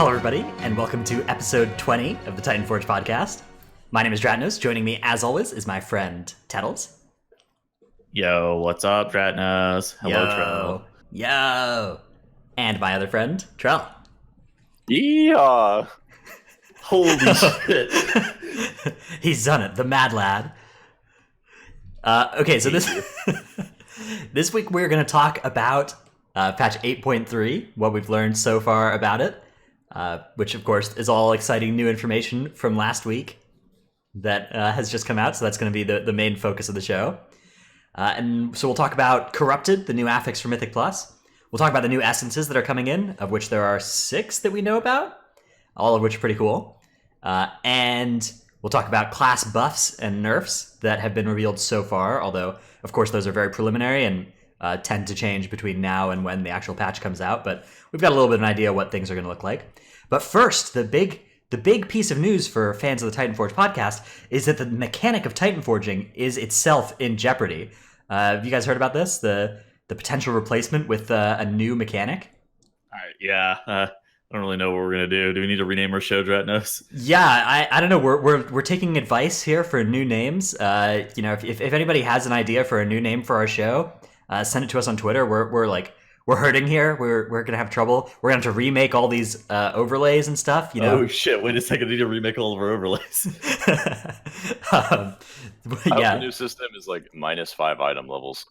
Hello, everybody, and welcome to episode 20 of the Titanforge podcast. My name is Dratnos. Joining me, as always, is my friend Tettles. Yo, what's up, Dratnos? Hello, Trell. Yo! And my other friend, Trell. Yeah. Holy shit. He's done it, the mad lad. Okay, so this week we're going to talk about patch 8.3, what we've learned so far about it, which of course is all exciting new information from last week that has just come out, so that's going to be the main focus of the show. And so we'll talk about Corrupted, the new affix for Mythic Plus. We'll talk about the new essences that are coming in, of which there are 6 that we know about, all of which are pretty cool. And we'll talk about class buffs and nerfs that have been revealed so far, although, of course, those are very preliminary and tend to change between now and when the actual patch comes out, but we've got a little bit of an idea what things are going to look like. But first, the big piece of news for fans of the Titanforge podcast is that the mechanic of Titanforging is itself in jeopardy. Have you guys heard about this? The potential replacement with a new mechanic? Yeah, I don't really know what we're gonna do. Do we need to rename our show, Dratnos? Yeah, I don't know. We're taking advice here for new names. If anybody has an idea for a new name for our show, send it to us on Twitter. We're hurting here. We're gonna have trouble. We're gonna have to remake all these overlays and stuff. Oh shit! Wait a second. I need to remake all of our overlays. I hope the new system is like -5 item levels.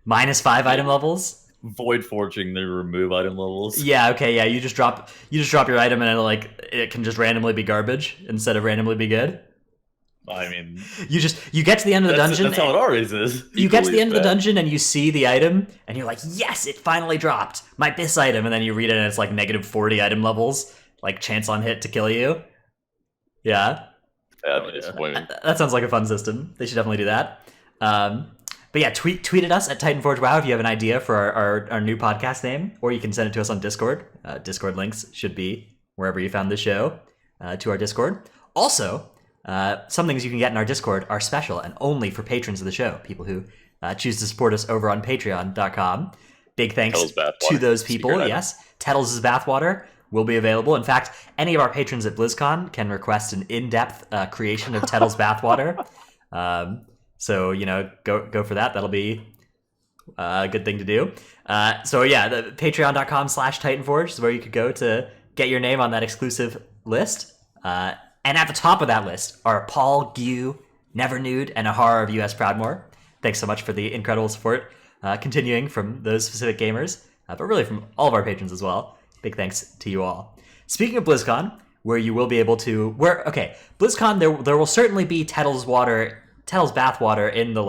-5 item levels. Void forging, they remove item levels. Yeah. Okay. Yeah. You just drop your item and it can just randomly be garbage instead of randomly be good. I mean, you get to the end of the dungeon. That's how it always is. You get to the end of the dungeon and you see the item and you're like, yes, it finally dropped my BIS item, and then you read it and it's like -40 item levels, like chance on hit to kill you. Yeah. Disappointment. That sounds like a fun system. They should definitely do that. But yeah, tweet at us at Titanforge WoW if you have an idea for our new podcast name, or you can send it to us on Discord. Discord links should be wherever you found the show to our Discord. Also, some things you can get in our Discord are special and only for patrons of the show, people who choose to support us over on patreon.com. Big thanks to those people. Yes, Tettles' Bathwater will be available. In fact, any of our patrons at BlizzCon can request an in-depth creation of Tettles' Bathwater. So, go for that. That'll be a good thing to do. The patreon.com/Titanforge is where you could go to get your name on that exclusive list. And at the top of that list are Paul, Gu, Never Nude, and Ahara of US Proudmore. Thanks so much for the incredible support continuing from those specific gamers, but really from all of our patrons as well. Big thanks to you all. Speaking of BlizzCon, where you will be able to... BlizzCon, there will certainly be Tettles' Bathwater in the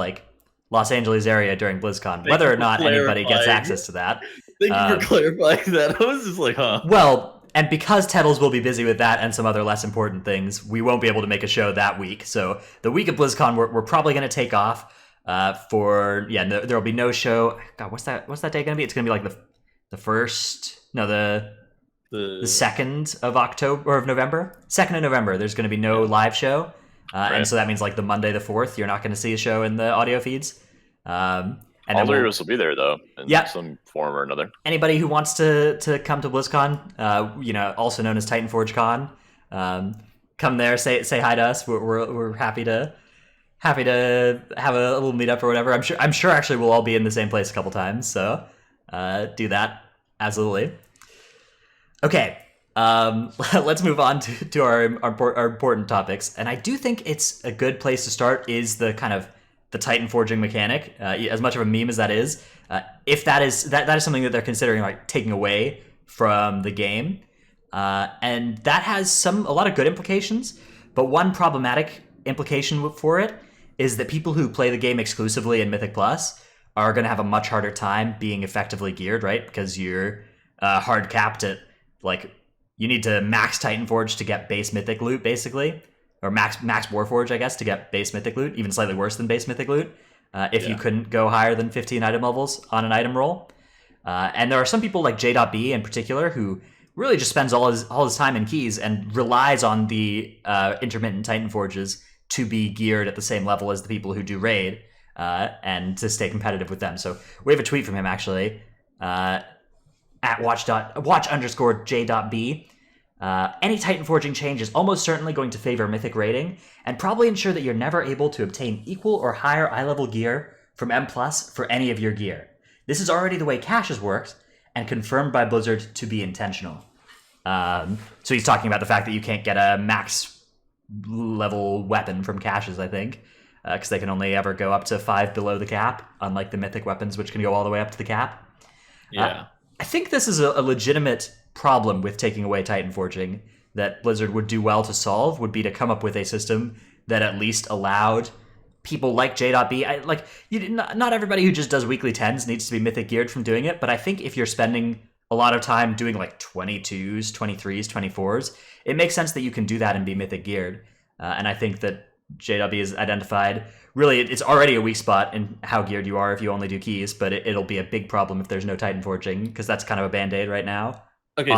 Los Angeles area during BlizzCon, whether or not anybody gets access to that. Thank you for clarifying that. I was just like, huh. Well... And because Tettles will be busy with that and some other less important things, we won't be able to make a show that week. So the week of BlizzCon, we're probably going to take off there'll be no show. God, what's that day going to be? It's going to be like the 2nd of October, or of November? 2nd of November, there's going to be no live show. Right. And so that means the Monday the 4th, you're not going to see a show in the audio feeds. And all three of us will be there, though, in some form or another. Anybody who wants to come to BlizzCon, also known as Titanforge Con, come there, say hi to us. We're happy to have a little meetup or whatever. I'm sure actually we'll all be in the same place a couple times, so do that absolutely. Okay, let's move on to our important topics, and I do think it's a good place to start is the kind of the Titan forging mechanic, as much of a meme as that is, if that is something that they're considering taking away from the game, and that has a lot of good implications. But one problematic implication for it is that people who play the game exclusively in Mythic Plus are going to have a much harder time being effectively geared, right? Because you're hard capped at you need to max Titanforge to get base Mythic loot, basically. Or max Warforge, I guess, to get base Mythic loot, even slightly worse than base Mythic loot, if you couldn't go higher than 15 item levels on an item roll. And there are some people like J.B in particular who really just spends all his time in keys and relies on the intermittent Titanforges to be geared at the same level as the people who do raid and to stay competitive with them. So we have a tweet from him, actually, at watch_J.B. Any Titan forging change is almost certainly going to favor mythic rating, and probably ensure that you're never able to obtain equal or higher eye level gear from M+ for any of your gear. This is already the way caches works, and confirmed by Blizzard to be intentional. So he's talking about the fact that you can't get a max level weapon from caches, I think, because they can only ever go up to 5 below the cap, unlike the mythic weapons, which can go all the way up to the cap. Yeah. I think this is a legitimate problem with taking away Titan forging that Blizzard would do well to solve, would be to come up with a system that at least allowed people like J.B. Not everybody who just does weekly 10s needs to be mythic geared from doing it, but I think if you're spending a lot of time doing like 22s, 23s, 24s, it makes sense that you can do that and be mythic geared. And I think that J.B. has identified, really, it's already a weak spot in how geared you are if you only do keys, but it'll be a big problem if there's no Titan forging, because that's kind of a band-aid right now. Okay,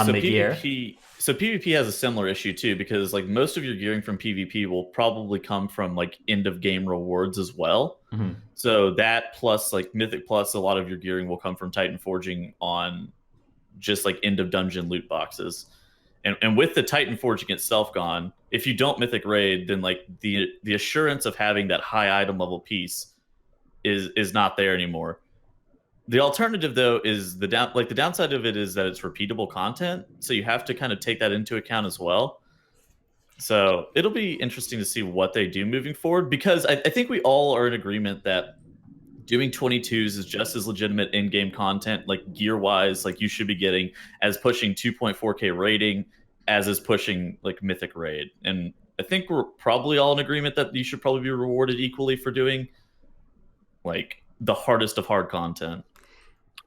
so PvP has a similar issue too, because like most of your gearing from PvP will probably come from like end of game rewards as well. Mm-hmm. So that plus like Mythic plus, a lot of your gearing will come from Titan forging on just like end of dungeon loot boxes. And with the Titan forging itself gone, if you don't Mythic raid, then like the assurance of having that high item level piece is not there anymore. The alternative, though, is the downside of it is that it's repeatable content, so you have to kind of take that into account as well. So it'll be interesting to see what they do moving forward, because I think we all are in agreement that doing 22s is just as legitimate in-game content, like gear-wise, like you should be getting, as pushing 2.4K rating, as is pushing like Mythic raid. And I think we're probably all in agreement that you should probably be rewarded equally for doing like the hardest of hard content.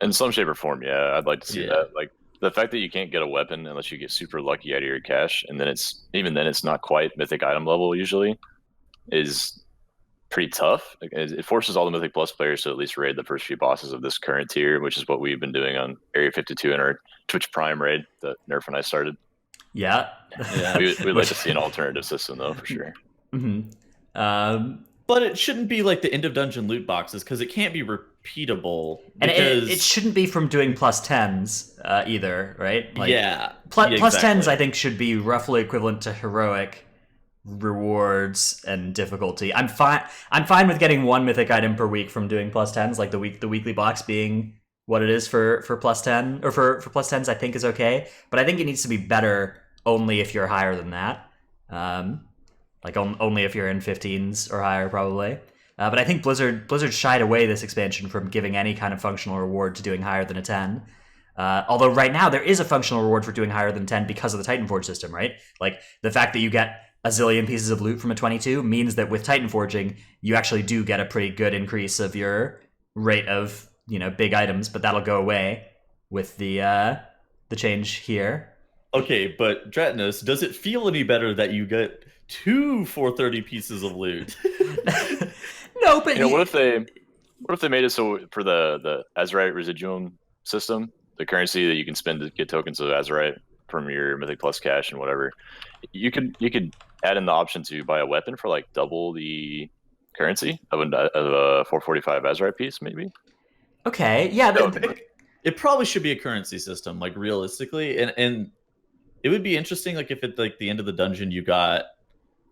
In some shape or form, yeah, I'd like to see that. Like the fact that you can't get a weapon unless you get super lucky out of your cache, and then it's not quite mythic item level usually, is pretty tough. It forces all the Mythic Plus players to at least raid the first few bosses of this current tier, which is what we've been doing on Area 52 in our Twitch Prime raid that Nerf and I started. Yeah. We'd like to see an alternative system, though, for sure. Mm-hmm. But it shouldn't be like the end of dungeon loot boxes, because it can't be repeatable. And it shouldn't be from doing plus 10s either, right? Like, exactly. Plus 10s, I think, should be roughly equivalent to heroic rewards and difficulty. I'm fine with getting one mythic item per week from doing plus 10s, like the weekly box being what it is for plus 10, or for plus 10s, I think is okay. But I think it needs to be better only if you're higher than that. Like only if you're in 15s or higher, probably. But I think Blizzard shied away this expansion from giving any kind of functional reward to doing higher than a 10. Although right now there is a functional reward for doing higher than 10 because of the Titanforge system, right? Like the fact that you get a zillion pieces of loot from a 22 means that with Titan forging, you actually do get a pretty good increase of your rate of, big items, but that'll go away with the change here. Okay, but Dratnos, does it feel any better that you get 2 430 pieces of loot? No, but what if they made it so for the Azerite residuum system, the currency that you can spend to get tokens of Azerite from your Mythic Plus cache and whatever, you could add in the option to buy a weapon for like double the currency of a 445 Azerite piece, maybe. Okay, yeah. It probably should be a currency system, like realistically, and it would be interesting, like if at like the end of the dungeon you got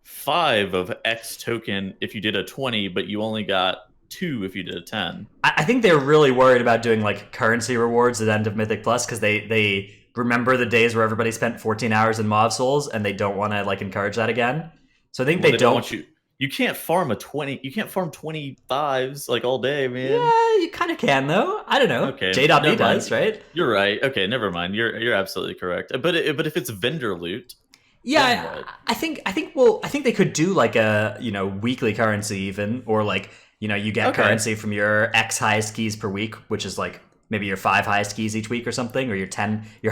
5 of X token if you did a 20, but you only got 2 if you did a 10. I think they're really worried about doing like currency rewards at the end of Mythic Plus because they remember the days where everybody spent 14 hours in Mob Souls and they don't want to like encourage that again. So I think they don't want you. You can't farm 25s like all day, man. Yeah, you kind of can though. I don't know. Okay, J.B. does, right? You're right. Okay, never mind. You're absolutely correct. But if it's vendor loot, yeah, I think they could do like a weekly currency even, or like you get currency from your X highest keys per week, which is like maybe your 5 highest keys each week or something, or your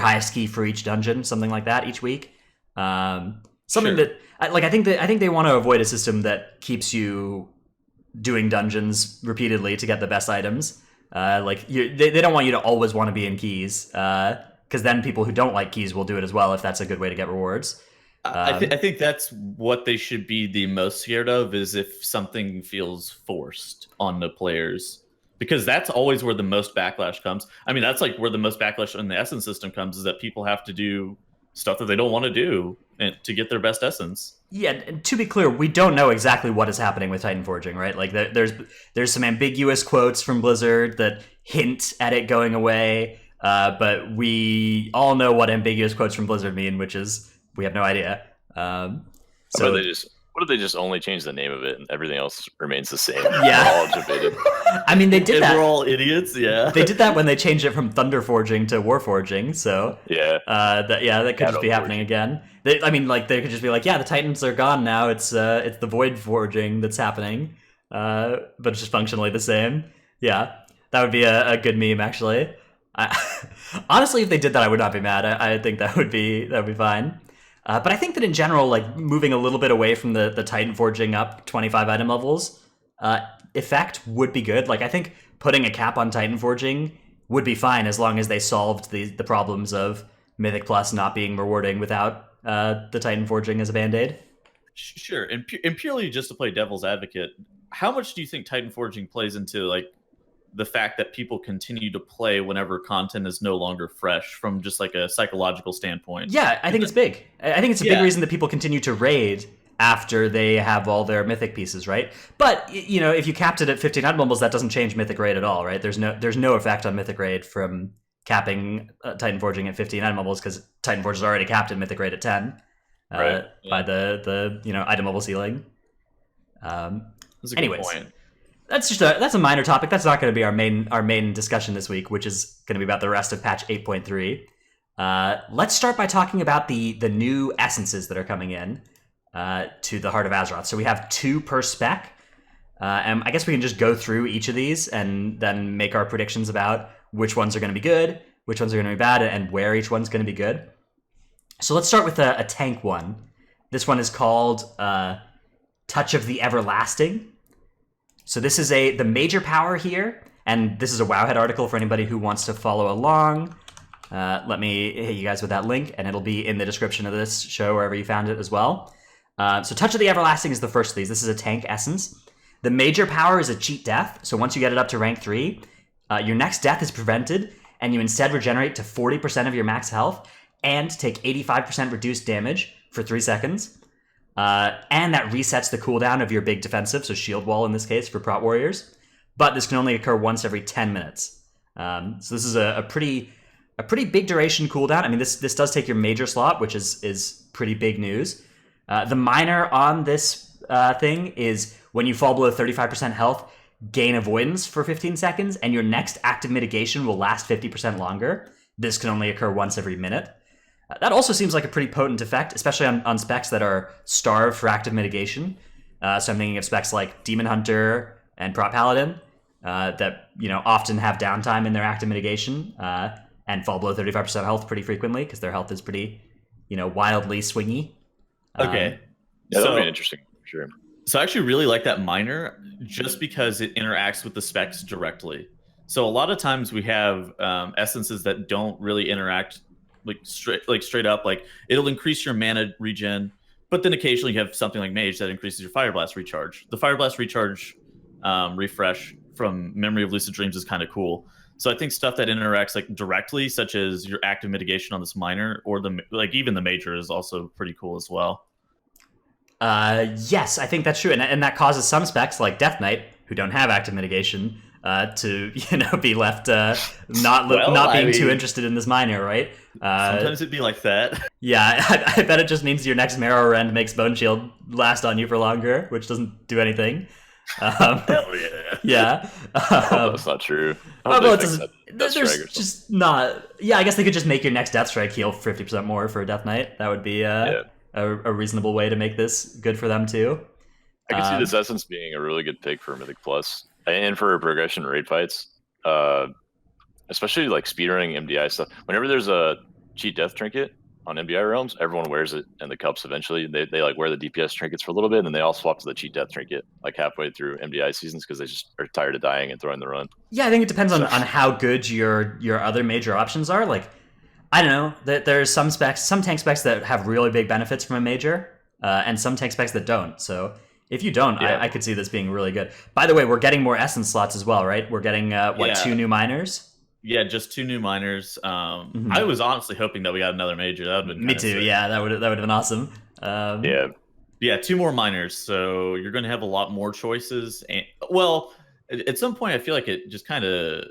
highest key for each dungeon, something like that each week. Something that I think they want to avoid a system that keeps you doing dungeons repeatedly to get the best items. They don't want you to always want to be in keys, because then people who don't like keys will do it as well if that's a good way to get rewards. I think that's what they should be the most scared of, is if something feels forced on the players, because that's always where the most backlash comes. I mean, that's like where the most backlash in the Essence system comes, is that people have to do stuff that they don't want to do and to get their best essence. Yeah, and to be clear, we don't know exactly what is happening with Titanforging, right? Like, there's some ambiguous quotes from Blizzard that hint at it going away, but we all know what ambiguous quotes from Blizzard mean, which is we have no idea. So what if they just only change the name of it and everything else remains the same? Yeah. All debated. I mean, they did that. We're all idiots, yeah. They did that when they changed it from Thunderforging to Warforging, so Yeah. that could just be happening again. They could just be like, yeah, the Titans are gone now. It's the Void Forging that's happening, but it's just functionally the same. Yeah, that would be a good meme, actually. Honestly, if they did that, I would not be mad. I think that would be fine. But I think that in general, like moving a little bit away from the Titanforging up 25 item levels effect would be good. Like I think putting a cap on Titanforging would be fine as long as they solved the problems of Mythic Plus not being rewarding without the Titanforging as a band-aid. Sure, and purely just to play devil's advocate, how much do you think Titanforging plays into like the fact that people continue to play whenever content is no longer fresh from just like a psychological standpoint? Yeah, I think it's big. I think it's a big reason that people continue to raid after they have all their mythic pieces, right? But you know, if you capped it at 15 item levels, that doesn't change mythic raid at all, right? There's no effect on mythic raid from capping Titanforging at 15 item levels because Titanforge is already capped at mythic raid at 10 by the item level ceiling. That's a anyways. good point. That's a minor topic. That's not going to be our main discussion this week, which is going to be about the rest of patch 8.3. Let's start by talking about the new essences that are coming in to the Heart of Azeroth. So we have 2 per spec, and I guess we can just go through each of these and then make our predictions about which ones are going to be good, which ones are going to be bad, and where each one's going to be good. So let's start with a tank one. This one is called Touch of the Everlasting. So this is the major power here, and this is a Wowhead article for anybody who wants to follow along. Let me hit you guys with that link, and it'll be in the description of this show, wherever you found it as well. So Touch of the Everlasting is the first of these. This is a tank essence. The major power is a cheat death, so once you get it up to rank 3, your next death is prevented, and you instead regenerate to 40% of your max health, and take 85% reduced damage for 3 seconds. And that resets the cooldown of your big defensive, so shield wall in this case for prot warriors. But this can only occur once every 10 minutes. So this is a pretty big duration cooldown. I mean, this does take your major slot, which is pretty big news. The minor on this thing is when you fall below 35% health, gain avoidance for 15 seconds, and your next active mitigation will last 50% longer. This can only occur once every minute. That also seems like a pretty potent effect, especially on specs that are starved for active mitigation. So I'm thinking of specs like Demon Hunter and Prot Paladin that often have downtime in their active mitigation and fall below 35% health pretty frequently because their health is pretty, wildly swingy. Okay, Yeah, that'll be interesting, for sure. So I actually really like that minor just because it interacts with the specs directly. So a lot of times we have essences that don't really interact straight up. Like it'll increase your mana regen, but then occasionally you have something like Mage that increases your Fire Blast recharge. The Fire Blast recharge refresh from Memory of Lucid Dreams is kind of cool. So I think stuff that interacts like directly, such as your active mitigation on this minor, or even the major, is also pretty cool as well. Yes, I think that's true, and that causes some specs like Death Knight, who don't have active mitigation, to be left not being too interested in this minor, right? Sometimes it'd be like that. Yeah, I bet it just means your next Marrow Rend makes Bone Shield last on you for longer, which doesn't do anything. Hell yeah. Yeah. That's not true. There's just not. Yeah, I guess they could just make your next Death Strike heal 50% more for Death Knight. That would be a reasonable way to make this good for them too. I can see this essence being a really good pick for Mythic Plus and for progression raid fights, especially like speedrunning MDI stuff. Whenever there's a cheat death trinket on MDI realms, everyone wears it in the cups eventually. They like wear the DPS trinkets for a little bit, and then they all swap to the cheat death trinket like halfway through MDI seasons because they just are tired of dying and throwing the run. Yeah, I think it depends on how good your other major options are. Like, I don't know, there's some tank specs that have really big benefits from a major, and some tank specs that don't. So if you don't, I could see this being really good. By the way, we're getting more essence slots as well, right? We're getting 2 new minors? Yeah, just 2 new miners. Mhm. I was honestly hoping that we got another major. That would have been Me kinda too. sick. Yeah, that would have been awesome. Yeah, Yeah, 2 more miners, so you're gonna have a lot more choices, and well, at some point, I feel like it just kinda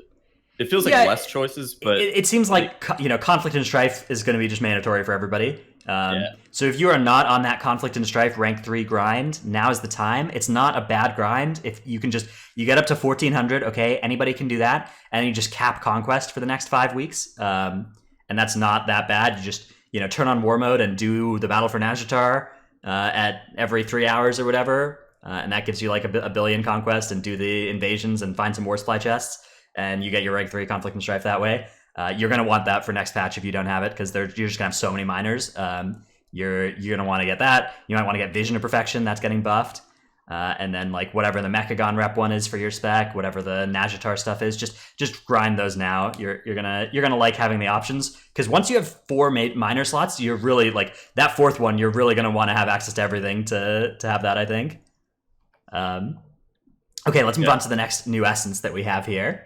it feels like Yeah, less choices, but, it seems like like conflict and strife is going to be just mandatory for everybody. yeah. So if you are not on that conflict and strife rank 3 grind, now is the time. It's not a bad grind if you can just you get up to 1400. Okay, anybody can do that, and you just cap conquest for the next 5 weeks, and that's not that bad. You just turn on war mode and do the battle for Nazjatar at every 3 hours or whatever, and that gives you like a billion conquest, and do the invasions and find some war supply chests, and you get your rank 3 conflict and strife that way. You're going to want that for next patch if you don't have it, because you're just going to have so many miners. You're going to want to get that. You might want to get Vision of Perfection, that's getting buffed. And then like whatever the Mechagon rep one is for your spec, whatever the Nazjatar stuff is, just grind those now. You're gonna like having the options, because once you have 4 miner slots, you're really like that 4th one. You're really gonna want to have access to everything to have that, I think. Okay, let's move on to the next new essence that we have here.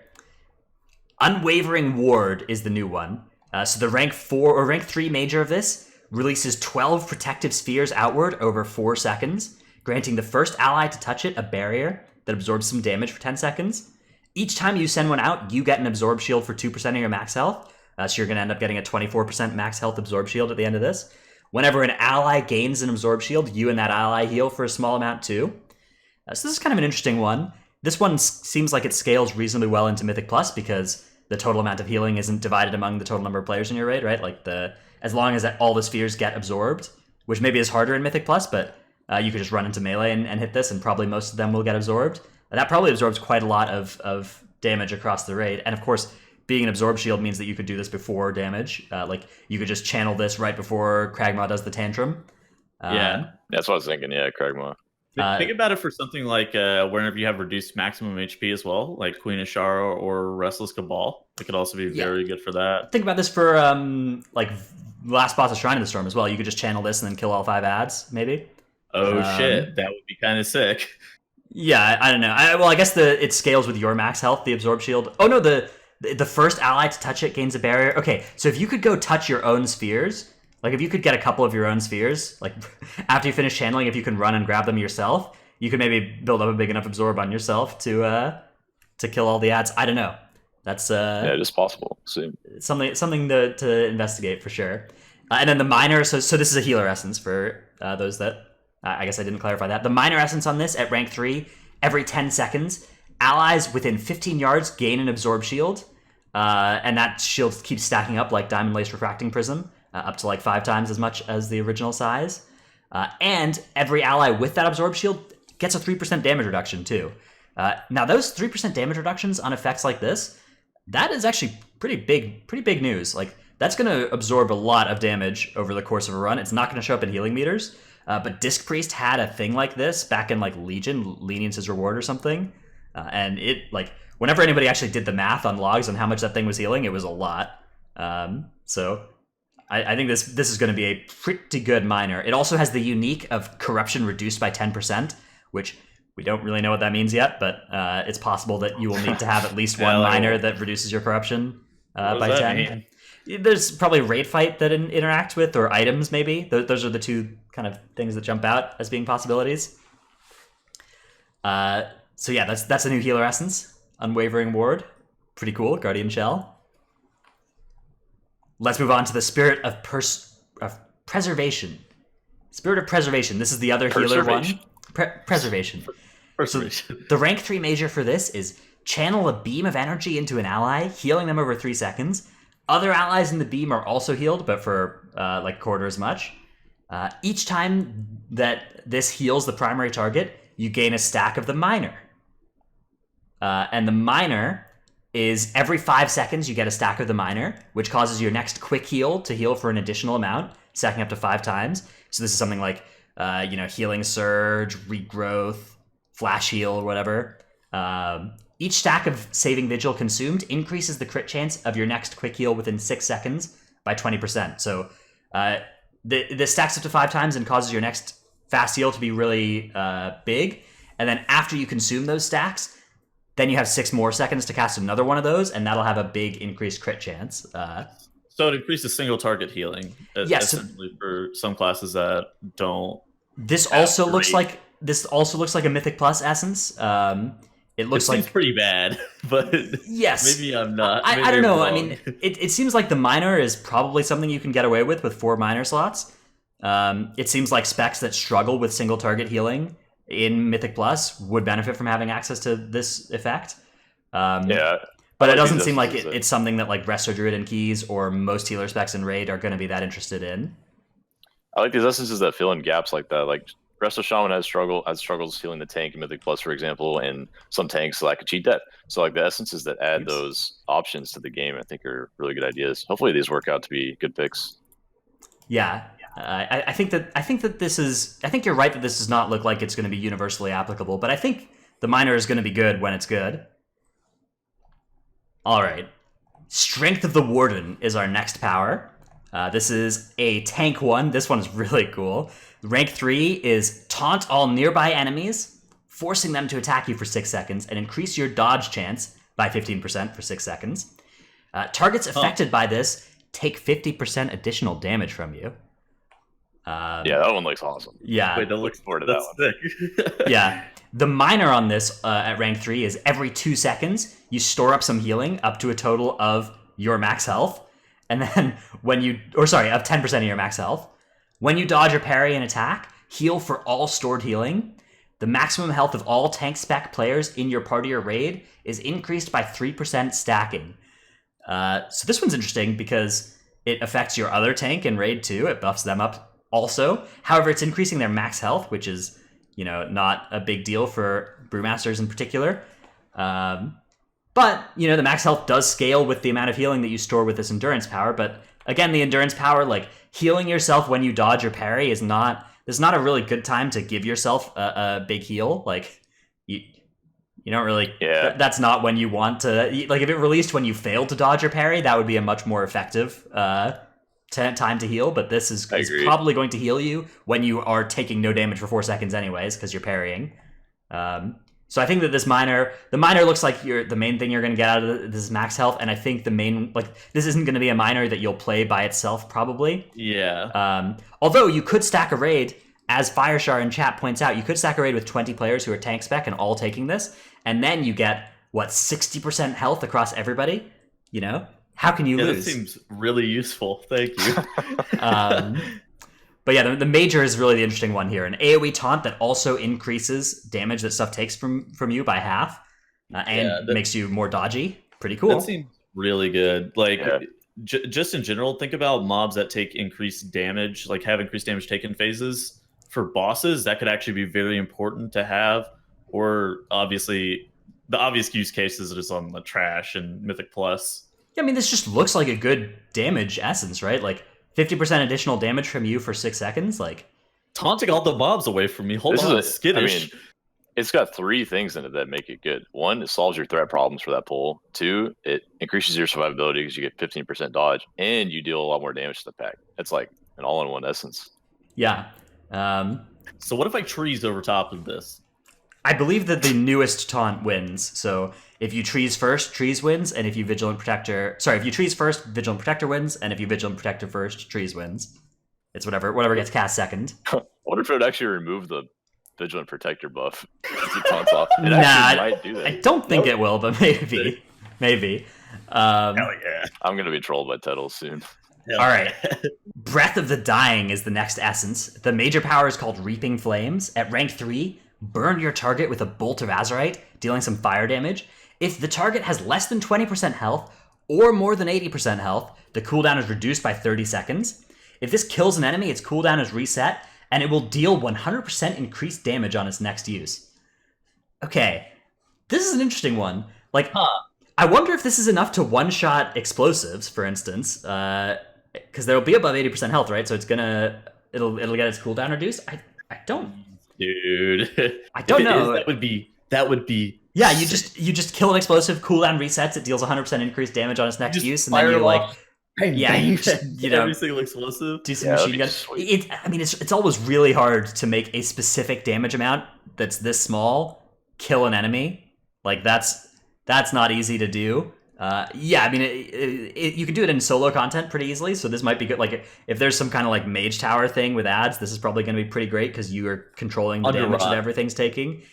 Unwavering Ward is the new one. So the rank 4 or rank 3 major of this releases 12 protective spheres outward over 4 seconds, granting the first ally to touch it a barrier that absorbs some damage for 10 seconds. Each time you send one out, you get an absorb shield for 2% of your max health. So you're going to end up getting a 24% max health absorb shield at the end of this. Whenever an ally gains an absorb shield, you and that ally heal for a small amount too. So this is kind of an interesting one. This one seems like it scales reasonably well into Mythic Plus, because the total amount of healing isn't divided among the total number of players in your raid, right? Like as long as all the spheres get absorbed, which maybe is harder in Mythic Plus, but you could just run into melee and hit this, and probably most of them will get absorbed. That probably absorbs quite a lot of damage across the raid. And of course, being an absorb shield means that you could do this before damage. Like you could just channel this right before Kragmaw does the tantrum. Yeah. that's what I was thinking. Yeah, Kragmaw. Think about it for something like whenever you have reduced maximum HP as well, like Queen Ashara or Restless Cabal. It could also be very good for that. Think about this for like last boss of Shrine of the Storm as well. You could just channel this and then kill all 5 ads, maybe. Oh shit, that would be kind of sick. Yeah, I don't know. I guess it scales with your max health, the absorb shield. Oh no, the first ally to touch it gains a barrier. Okay, so if you could go touch your own spheres, like if you could get a couple of your own spheres, like after you finish channeling, if you can run and grab them yourself, you could maybe build up a big enough absorb on yourself to kill all the ads. I don't know. That's yeah, it is possible. Soon. something to investigate for sure. And then the minor. So this is a healer essence for those that I guess I didn't clarify that. The minor essence on this at rank 3, every 10 seconds, allies within 15 yards gain an absorb shield, and that shield keeps stacking up like Diamond Lace Refracting Prism, up to like 5 times as much as the original size. And every ally with that absorb shield gets a 3% damage reduction too. Now those 3% damage reductions on effects like this, that is actually pretty big news. Like that's going to absorb a lot of damage over the course of a run. It's not going to show up in healing meters. But Disc Priest had a thing like this back in like Legion, Lenience is Reward or something. And it like whenever anybody actually did the math on logs on how much that thing was healing, it was a lot. So I think this is going to be a pretty good minor. It also has the unique of corruption reduced by 10%, which we don't really know what that means yet, but it's possible that you will need to have at least one minor that reduces your corruption by 10. Mean? There's probably raid fight that interact with, or items maybe. Those are the two kind of things that jump out as being possibilities. So yeah, that's a new healer essence. Unwavering Ward. Pretty cool. Guardian Shell. Let's move on to the Spirit of Preservation. Spirit of Preservation. This is the other healer one. Preservation. So the rank 3 major for this is channel a beam of energy into an ally, healing them over 3 seconds. Other allies in the beam are also healed, but for like quarter as much. Each time that this heals the primary target, you gain a stack of the minor. And the minor is every 5 seconds you get a stack of the minor, which causes your next quick heal to heal for an additional amount, stacking up to 5 times. So this is something like Healing Surge, Regrowth, Flash Heal, or whatever. Each stack of Saving Vigil consumed increases the crit chance of your next quick heal within 6 seconds by 20%. So this stacks up to 5 times and causes your next fast heal to be really big. And then after you consume those stacks, then you have 6 more seconds to cast another one of those, and that'll have a big increased crit chance. So it increases single target healing, Yes. essentially for some classes that don't. This also looks like a Mythic Plus essence. It looks seems pretty bad, but yes, maybe I'm not. I don't know. I mean, it seems like the miner is probably something you can get away with 4 miner slots. It seems like specs that struggle with single target healing in Mythic Plus would benefit from having access to this effect. Yeah. But it doesn't seem like it's something that like Resto Druid and Keys or most healer specs in Raid are going to be that interested in. I like these essences that fill in gaps like that. Like Resto Shaman has struggles healing the tank in Mythic Plus, for example, and some tanks lack a cheat death. So like the essences that add those options to the game, I think are really good ideas. Hopefully these work out to be good picks. Yeah. I think that this is. I think you're right that this does not look like it's going to be universally applicable, but I think the miner is going to be good when it's good. All right, Strength of the Warden is our next power. This is a tank one. This one is really cool. Rank 3 is taunt all nearby enemies, forcing them to attack you for 6 seconds, and increase your dodge chance by 15% for 6 seconds. Targets affected by this take 50% additional damage from you. Yeah, that one looks awesome. Yeah. Wait, that looks forward to that one. sick. Yeah. The miner on this at rank 3 is every 2 seconds, you store up some healing up to a total of your max health. And then of 10% of your max health. When you dodge or parry an attack, heal for all stored healing. The maximum health of all tank spec players in your party or raid is increased by 3% stacking. So this one's interesting because it affects your other tank in raid too. It buffs them up also. However, it's increasing their max health, which is, not a big deal for Brewmasters in particular. But, the max health does scale with the amount of healing that you store with this endurance power. But again, the endurance power, like healing yourself when you dodge or parry is not a really good time to give yourself a big heal. Like you don't really, that's not when you want to, like if it released when you failed to dodge or parry, that would be a much more effective time to heal, but this is probably going to heal you when you are taking no damage for 4 seconds anyways, because you're parrying. So I think that the miner looks like the main thing you're going to get out of this is max health, and I think this isn't going to be a miner that you'll play by itself probably. Yeah. Although you could stack a raid, as Fireshar in chat points out, you could stack a raid with 20 players who are tank spec and all taking this, and then you get 60% health across everybody. How can you lose? That seems really useful. Thank you. But yeah, the major is really the interesting one here. An AoE taunt that also increases damage that stuff takes from you by half, and makes you more dodgy. Pretty cool. That seems really good. Like, just in general, think about mobs that take increased damage, like have increased damage taken phases. For bosses, that could actually be very important to have. Or obviously, the obvious use case is just on the trash and Mythic Plus. Yeah, I mean, this just looks like a good damage essence, right? Like 50% additional damage from you for 6 seconds, like taunting all the mobs away from me. Hold on, skittish. It's got 3 things in it that make it good. 1, it solves your threat problems for that pull. 2, it increases your survivability because you get 15% dodge, and you deal a lot more damage to the pack. It's like an all-in-one essence. Yeah. So what if I trees over top of this? I believe that the newest taunt wins. So if you trees first, trees wins, and if you if you trees first, Vigilant Protector wins, and if you Vigilant Protector first, trees wins. It's whatever gets cast second. I wonder if it would actually remove the Vigilant Protector buff. It taunts off. It might do that. I don't think it will, but maybe. Hell yeah. I'm going to be trolled by titles soon. All right. Breath of the Dying is the next essence. The major power is called Reaping Flames. At rank 3, burn your target with a bolt of Azurite, dealing some fire damage. If the target has less than 20% health or more than 80% health, the cooldown is reduced by 30 seconds. If this kills an enemy, its cooldown is reset, and it will deal 100% increased damage on its next use. Okay, this is an interesting one. I wonder if this is enough to one-shot explosives, for instance, because there will be above 80% health, right? So it'll get its cooldown reduced. I don't, dude. I don't know. That would be. Yeah, you just kill an explosive, cooldown resets, it deals 100% increased damage on its next use, and then you every single explosive. Do some machine gun. It's always really hard to make a specific damage amount that's this small kill an enemy. Like that's not easy to do. Yeah, I mean, you can do it in solo content pretty easily, so this might be good. Like, if there's some kind of like mage tower thing with ads, this is probably going to be pretty great because you are controlling the damage that everything's taking.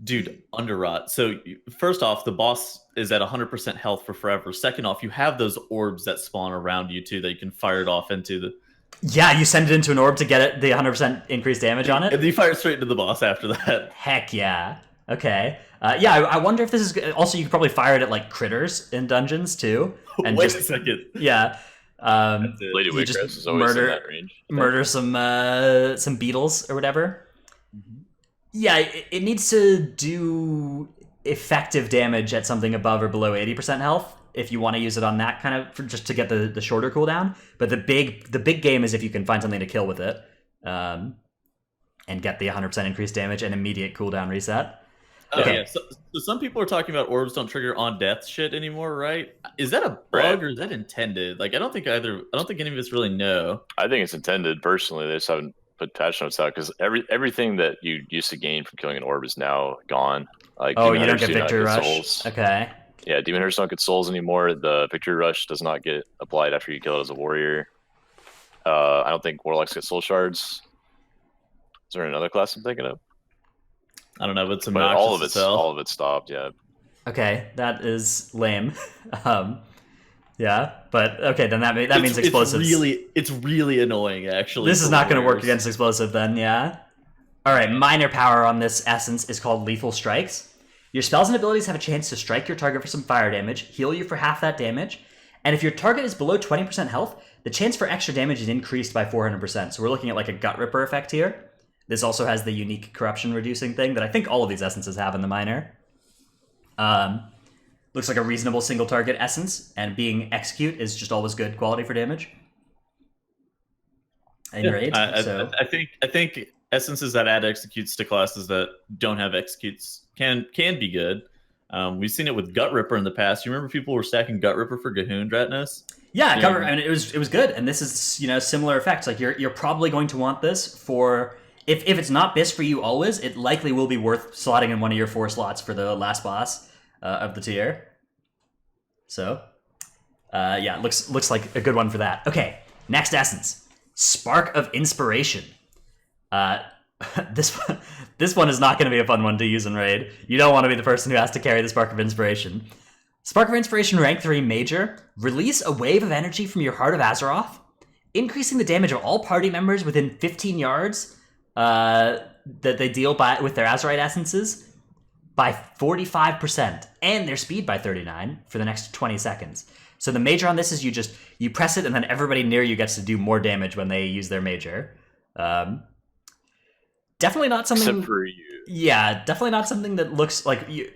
Dude, underrot. So first off, the boss is at 100% health for forever. Second off, you have those orbs that spawn around you too that you can fire it off into the... Yeah, you send it into an orb to get the 100% increased damage on it. And you fire straight into the boss after that. Heck yeah. Okay. Yeah, I wonder if this is... Also, you could probably fire it at, like, critters in dungeons, too. And Wait a second. Yeah. Lady Waycrest is always in that range. Murder some beetles or whatever. Mm-hmm. Yeah, it needs to do effective damage at something above or below 80% health if you want to use it on that kind of... just to get the shorter cooldown. But the big game is if you can find something to kill with it. And get the 100% increased damage and immediate cooldown reset. Okay. Yeah. So some people are talking about orbs don't trigger on death shit anymore, right? Is that a bug or is that intended? Like, I don't think any of us really know. I think it's intended personally. They just haven't put patch notes out because everything that you used to gain from killing an orb is now gone. Like, you don't get victory rush. Souls. Okay. Yeah, demon hunters don't get souls anymore. The victory rush does not get applied after you kill it as a warrior. I don't think warlocks get soul shards. Is there another class I'm thinking of? I don't know, but all of it stopped. Yeah. Okay, that is lame. Yeah, but okay, then that means explosives. It's really annoying, actually. This is not going to work against explosive, then. Yeah. All right, minor power on this essence is called Lethal Strikes. Your spells and abilities have a chance to strike your target for some fire damage, heal you for half that damage, and if your target is below 20% health, the chance for extra damage is increased by 400%. So we're looking at like a Gut Ripper effect here. This also has the unique corruption reducing thing that I think all of these essences have in the minor. Looks like a reasonable single target essence, and being execute is just always good quality for damage. Raid, I think essences that add executes to classes that don't have executes can be good. We've seen it with Gut Ripper in the past. You remember people were stacking Gut Ripper for Gahoon Dratness? Yeah, and it was good. And this is similar effects. Like you're probably going to want this for. If it's not BIS for you always, it likely will be worth slotting in one of your 4 slots for the last boss of the tier. So, yeah, looks like a good one for that. Okay, next essence. Spark of Inspiration. This one is not going to be a fun one to use in Raid. You don't want to be the person who has to carry the Spark of Inspiration. Spark of Inspiration rank 3 major. Release a wave of energy from your Heart of Azeroth, increasing the damage of all party members within 15 yards that they deal with their Azerite essences by 45% and their speed by 39 for the next 20 seconds. So the major on this is you press it and then everybody near you gets to do more damage when they use their major. Definitely not something. Except for you. Yeah, definitely not something that looks like you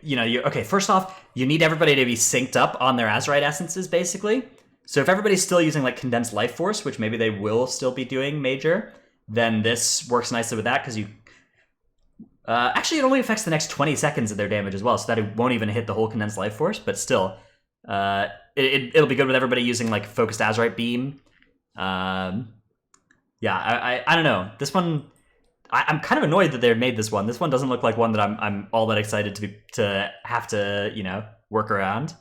okay, first off, you need everybody to be synced up on their Azerite essences basically. So if everybody's still using like condensed life force, which maybe they will still be doing major, then this works nicely with that because you actually it only affects the next 20 seconds of their damage as well, so that it won't even hit the whole condensed life force, but still it'll be good with everybody using like focused Azerite beam. Yeah, I don't know. This one I'm kind of annoyed that they made this one. This one doesn't look like one that I'm all that excited to have to work around.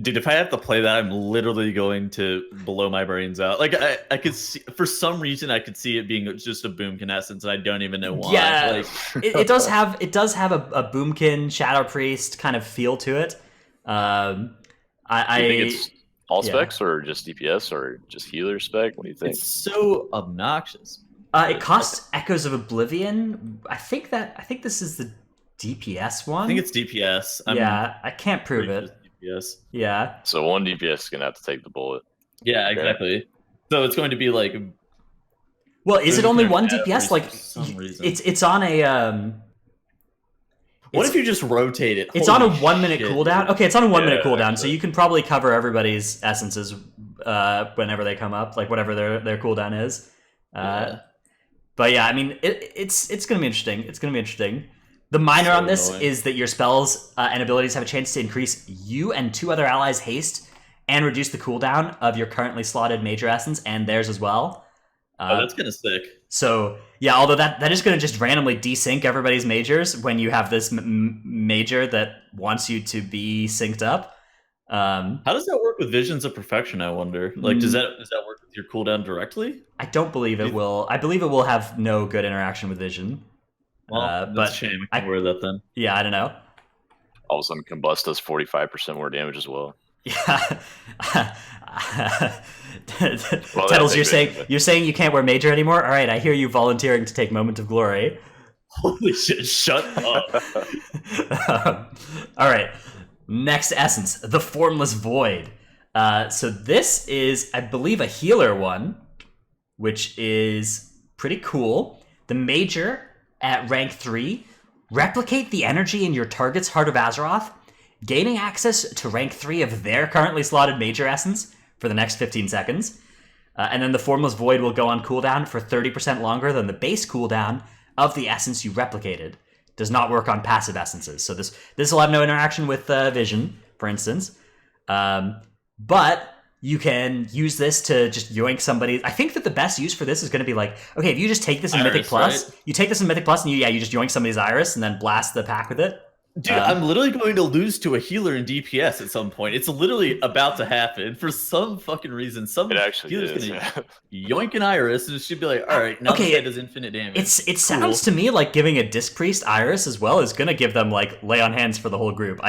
Dude, if I have to play that, I'm literally going to blow my brains out. Like I could see, for some reason, I could see it being just a Boomkin essence, and I don't even know why. Yeah, like... it does have a Boomkin Shadow Priest kind of feel to it. Do you think it's all specs or just DPS or just healer spec? What do you think? It's so obnoxious. It costs Echoes of Oblivion. I think this is the DPS one. I think it's DPS. I can't prove it. DPS. Yeah. So one DPS is gonna have to take the bullet. Yeah, exactly. So it's going to be like. Well, is it only one DPS? Like, it's on a. What if you just rotate it? It's on a 1 minute cooldown. Okay, it's on a 1 minute cooldown, so you can probably cover everybody's essences whenever they come up, like whatever their cooldown is. But yeah, I mean, it's gonna be interesting. It's gonna be interesting. The minor on this is that your spells and abilities have a chance to increase you and 2 other allies' haste and reduce the cooldown of your currently slotted major essence and theirs as well. That's kind of sick. So yeah, although that is going to just randomly desync everybody's majors when you have this major that wants you to be synced up. How does that work with Visions of Perfection? I wonder. Like, does that work with your cooldown directly? I don't believe it will. I believe it will have no good interaction with Vision. Well, that's a shame. I can wear that then. Yeah, I don't know. All of a sudden, Combust does 45% more damage as well. Yeah. Well, Tettles, you're saying you can't wear major anymore? All right, I hear you volunteering to take Moment of Glory. Holy shit! Shut up. All right, next essence, the Formless Void. So this is, I believe, a healer one, which is pretty cool. The major at rank 3, replicate the energy in your target's Heart of Azeroth, gaining access to rank 3 of their currently slotted major essence for the next 15 seconds. And then the Formless Void will go on cooldown for 30% longer than the base cooldown of the essence you replicated. Does not work on passive essences. So this will have no interaction with Vision, for instance. But you can use this to just yoink somebody. I think that the best use for this is going to be like, okay, if you just take this in Mythic Plus, right? You take this in Mythic Plus and you just yoink somebody's Iris and then blast the pack with it. Dude, I'm literally going to lose to a healer in DPS at some point. It's literally about to happen. For some fucking reason, some healer's going to yoink an Iris and it should be like, all right, now this guy does infinite damage. It sounds to me like giving a Disc Priest Iris as well is going to give them like lay on hands for the whole group.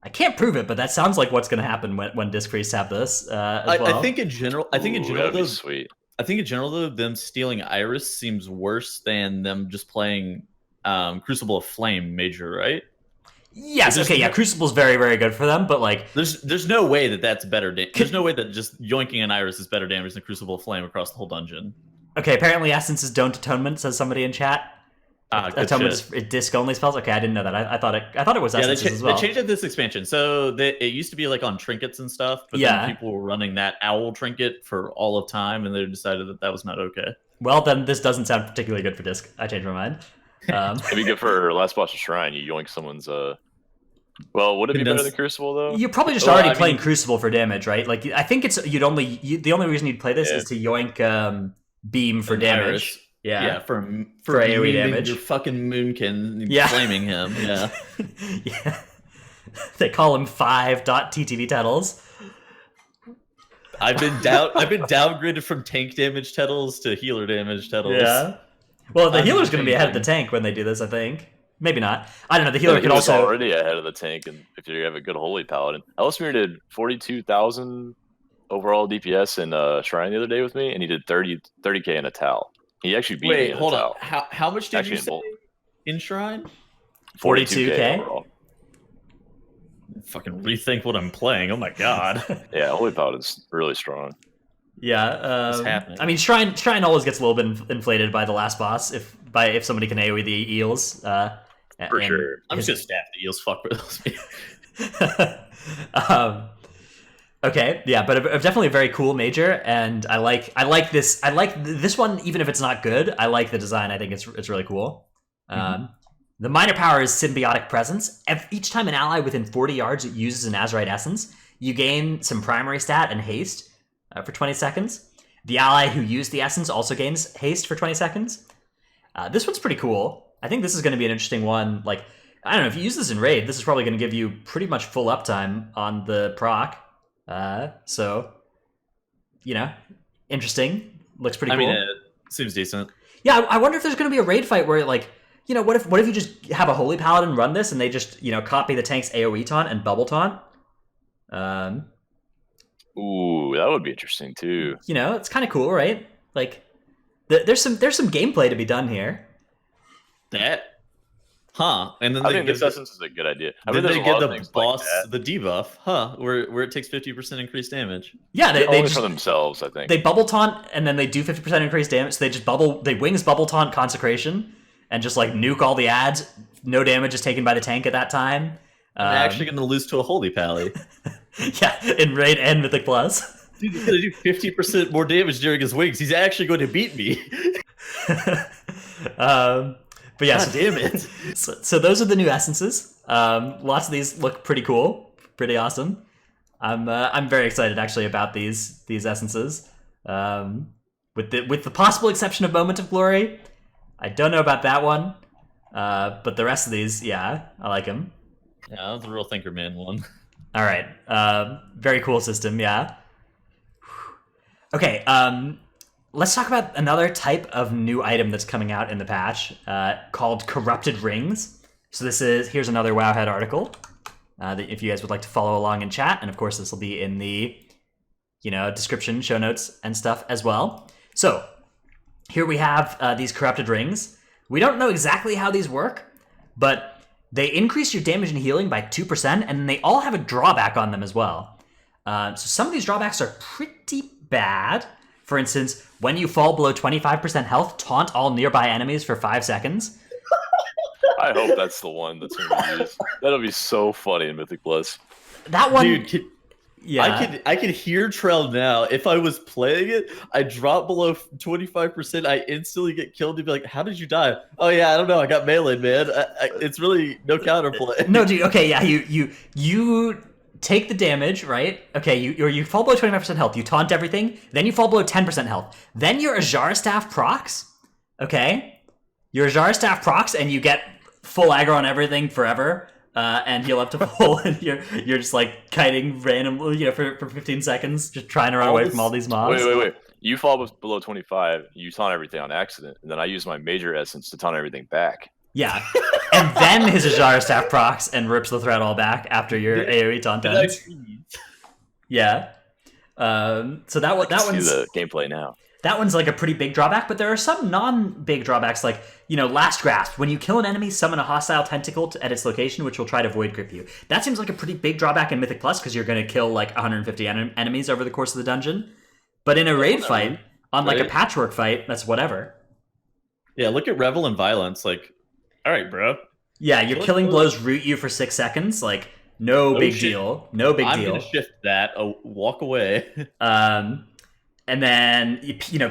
I can't prove it, but that sounds like what's going to happen when Disc Priests have this as well. I think in general, though, sweet. I think in general though, them stealing Iris seems worse than them just playing Crucible of Flame major, right? Yes. Okay. Yeah. Crucible's very, very good for them, but like, there's no way that's better. There's no way that just yoinking an Iris is better damage than Crucible of Flame across the whole dungeon. Okay. Apparently, essences don't atonement, says somebody in chat. Atonement is disc only spells. Okay, I didn't know that. I thought it was essences as well. They changed it this expansion, so it used to be like on trinkets and stuff, but then people were running that owl trinket for all of time, and they decided that was not okay. Well, then this doesn't sound particularly good for disc. I changed my mind. Maybe good for Last Boss of Shrine. You yoink someone's. Well, would it be better than Crucible though? You're probably just already playing Crucible for damage, right? Like I think it's the only reason you'd play this is to yoink Beam for damage. Iris. Yeah, for AoE damage. Your fucking Moonkin flaming him. Yeah. Yeah. They call him 5.ttv Tettles. I've been downgraded from tank damage Tettles to healer damage Tettles. Yeah. Well, the healer's going to be ahead of the tank when they do this, I think. Maybe not. I don't know. The healer could also already ahead of the tank, and if you have a good Holy Paladin, Ellesmere did 42,000 overall DPS in Shrine the other day with me, and he did 30k in a Tal. He actually beat me in hold a on. Tal. How much did you say in Shrine? 42k overall. Fucking rethink what I'm playing. Oh my god. Yeah, Holy Paladin's really strong. Yeah. What's happening? I mean, Shrine always gets a little bit inflated by the last boss if somebody can AoE the eels. For sure. I'm just gonna staff the eels. Fuck with those. Okay, yeah, but definitely a very cool major, and I like this. I like this one, even if it's not good. I like the design. I think it's really cool. The minor power is Symbiotic Presence. Each time an ally within 40 yards uses an Azurite Essence, you gain some primary stat and haste for 20 seconds. The ally who used the essence also gains haste for 20 seconds. This one's pretty cool. I think this is going to be an interesting one. Like, I don't know, if you use this in raid, this is probably going to give you pretty much full uptime on the proc. So, interesting. Looks pretty cool. I mean, it seems decent. Yeah, I wonder if there's going to be a raid fight where, like, what if you just have a Holy Paladin run this and they just, copy the tank's AoE taunt and bubble taunt? Ooh, that would be interesting too. It's kind of cool, right? Like, there's some gameplay to be done here. And then I think this essence is a good idea. I mean, they get the boss like the debuff, where it takes 50% increased damage. Yeah, they just for themselves, I think. They bubble taunt and then they do 50% increased damage. So they wings bubble taunt Consecration and just like nuke all the ads. No damage is taken by the tank at that time. I'm actually going to lose to a Holy Pally. Yeah, in raid and Mythic Plus. Dude, he's going to do 50% more damage during his wings. He's actually going to beat me. But yeah, God damn it. So those are the new essences. Lots of these look pretty cool, pretty awesome. I'm very excited actually about these essences. With with the possible exception of Moment of Glory. I don't know about that one, but the rest of these, yeah, I like them. Yeah, that was a real thinker man one. All right, very cool system, yeah. Okay, let's talk about another type of new item that's coming out in the patch called Corrupted Rings. So here's another Wowhead article that if you guys would like to follow along in chat, and of course this will be in the description, show notes, and stuff as well. So here we have these Corrupted Rings. We don't know exactly how these work, but they increase your damage and healing by 2%, and then they all have a drawback on them as well. So some of these drawbacks are pretty bad. For instance, when you fall below 25% health, taunt all nearby enemies for 5 seconds. I hope that's the one that's going to be used. That'll be so funny in Mythic Plus. That one... Dude, I could hear Trell now. If I was playing it, I drop below 25%, I instantly get killed. You'd be like, how did you die? Oh yeah, I don't know. I got melee, man. It's really no counterplay. No, dude. Okay, yeah. You take the damage, right? Okay, you fall below 25% health. You taunt everything. Then you fall below 10% health. Then your Azar Staff procs. Okay, your Azar Staff procs, and you get full aggro on everything forever. And heal up to full, and you're just like kiting randomly, for 15 seconds, just trying to run away from all these mobs. Wait. You fall below 25, you taunt everything on accident, and then I use my Major Essence to taunt everything back. Yeah, and then his Azar Staff procs and rips the threat all back after your AoE taunt ends. Yeah. So that one's the gameplay now. That one's like a pretty big drawback, but there are some non-big drawbacks, like, Last Grasp. When you kill an enemy, summon a hostile tentacle at its location, which will try to void grip you. That seems like a pretty big drawback in Mythic Plus, because you're going to kill like 150 enemies over the course of the dungeon. But in a raid fight, on like a patchwork fight, that's whatever. Yeah, look at Revel and Violence. Like, all right, bro. Yeah, your killing blows root you for 6 seconds. Like, no big deal. No big deal. I'm going to shift that. Walk away. And then,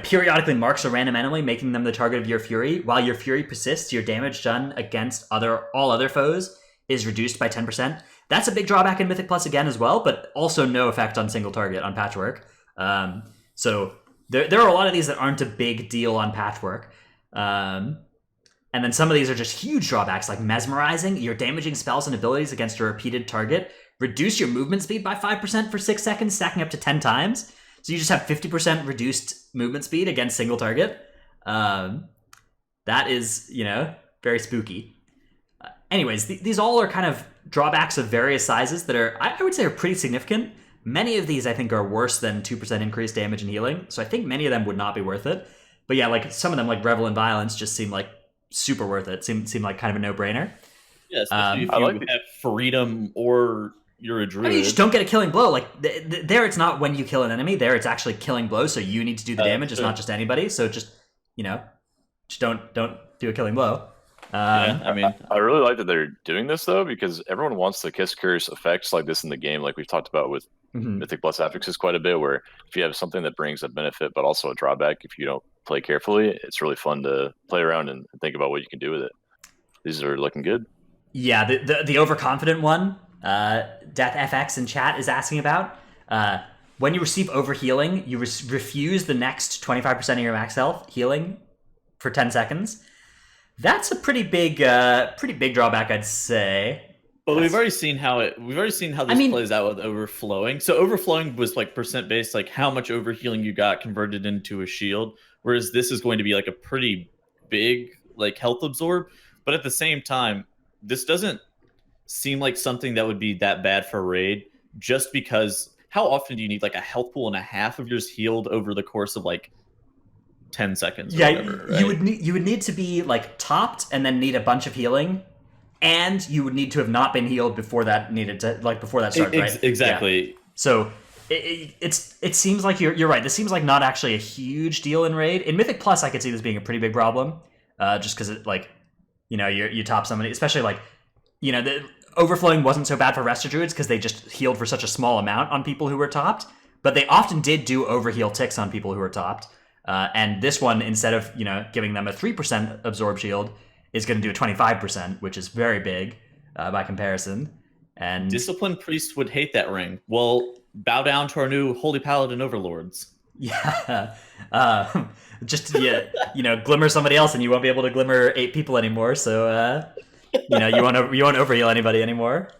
periodically marks a random enemy, making them the target of your fury. While your fury persists, your damage done against all other foes is reduced by 10%. That's a big drawback in Mythic Plus again as well, but also no effect on single target on Patchwork. So there are a lot of these that aren't a big deal on Patchwork. And then some of these are just huge drawbacks, like Mesmerizing. Your damaging spells and abilities against a repeated target reduce your movement speed by 5% for 6 seconds, stacking up to 10 times. So you just have 50% reduced movement speed against single target. That is, very spooky. Anyways, these all are kind of drawbacks of various sizes that I would say are pretty significant. Many of these, I think, are worse than 2% increased damage and healing. So I think many of them would not be worth it. But yeah, like some of them, like Revel and Violence, just seem like super worth it. Seem like kind of a no-brainer. Yeah, especially if you have freedom or you're a druid. I mean, you just don't get a killing blow. Like there, it's not when you kill an enemy. There, it's actually killing blows. So you need to do the damage. It's not just anybody. So just just don't do a killing blow. Yeah, I mean, I really like that they're doing this though, because everyone wants the Kiss Curse effects like this in the game, like we've talked about with Mythic Plus affixes quite a bit. Where if you have something that brings a benefit but also a drawback, if you don't play carefully, it's really fun to play around and think about what you can do with it. These are looking good. Yeah, the overconfident one. Death FX in chat is asking about. When you receive overhealing, you refuse the next 25% of your max health healing for 10 seconds. That's a pretty big drawback, I'd say. But we've already seen how this plays out with overflowing. So overflowing was like percent based, like how much overhealing you got converted into a shield, whereas this is going to be like a pretty big like health absorb. But at the same time, this doesn't seem like something that would be that bad for raid, just because how often do you need like a health pool and a half of yours healed over the course of like 10 seconds or whatever, right? you would need to be like topped and then need a bunch of healing, and you would need to have not been healed before that started, right? Exactly. Yeah. So it seems like you're right. This seems like not actually a huge deal in raid. In Mythic Plus, I could see this being a pretty big problem, just because it like you top somebody, especially like the overflowing wasn't so bad for Resto Druids because they just healed for such a small amount on people who were topped, but they often did do overheal ticks on people who were topped. And this one, instead of giving them a 3% absorb shield, is going to do a 25%, which is very big by comparison. And Disciplined Priest would hate that ring. Well, bow down to our new Holy Paladin Overlords. Yeah. Just glimmer somebody else, and you won't be able to glimmer 8 people anymore. So you won't overheal anybody anymore.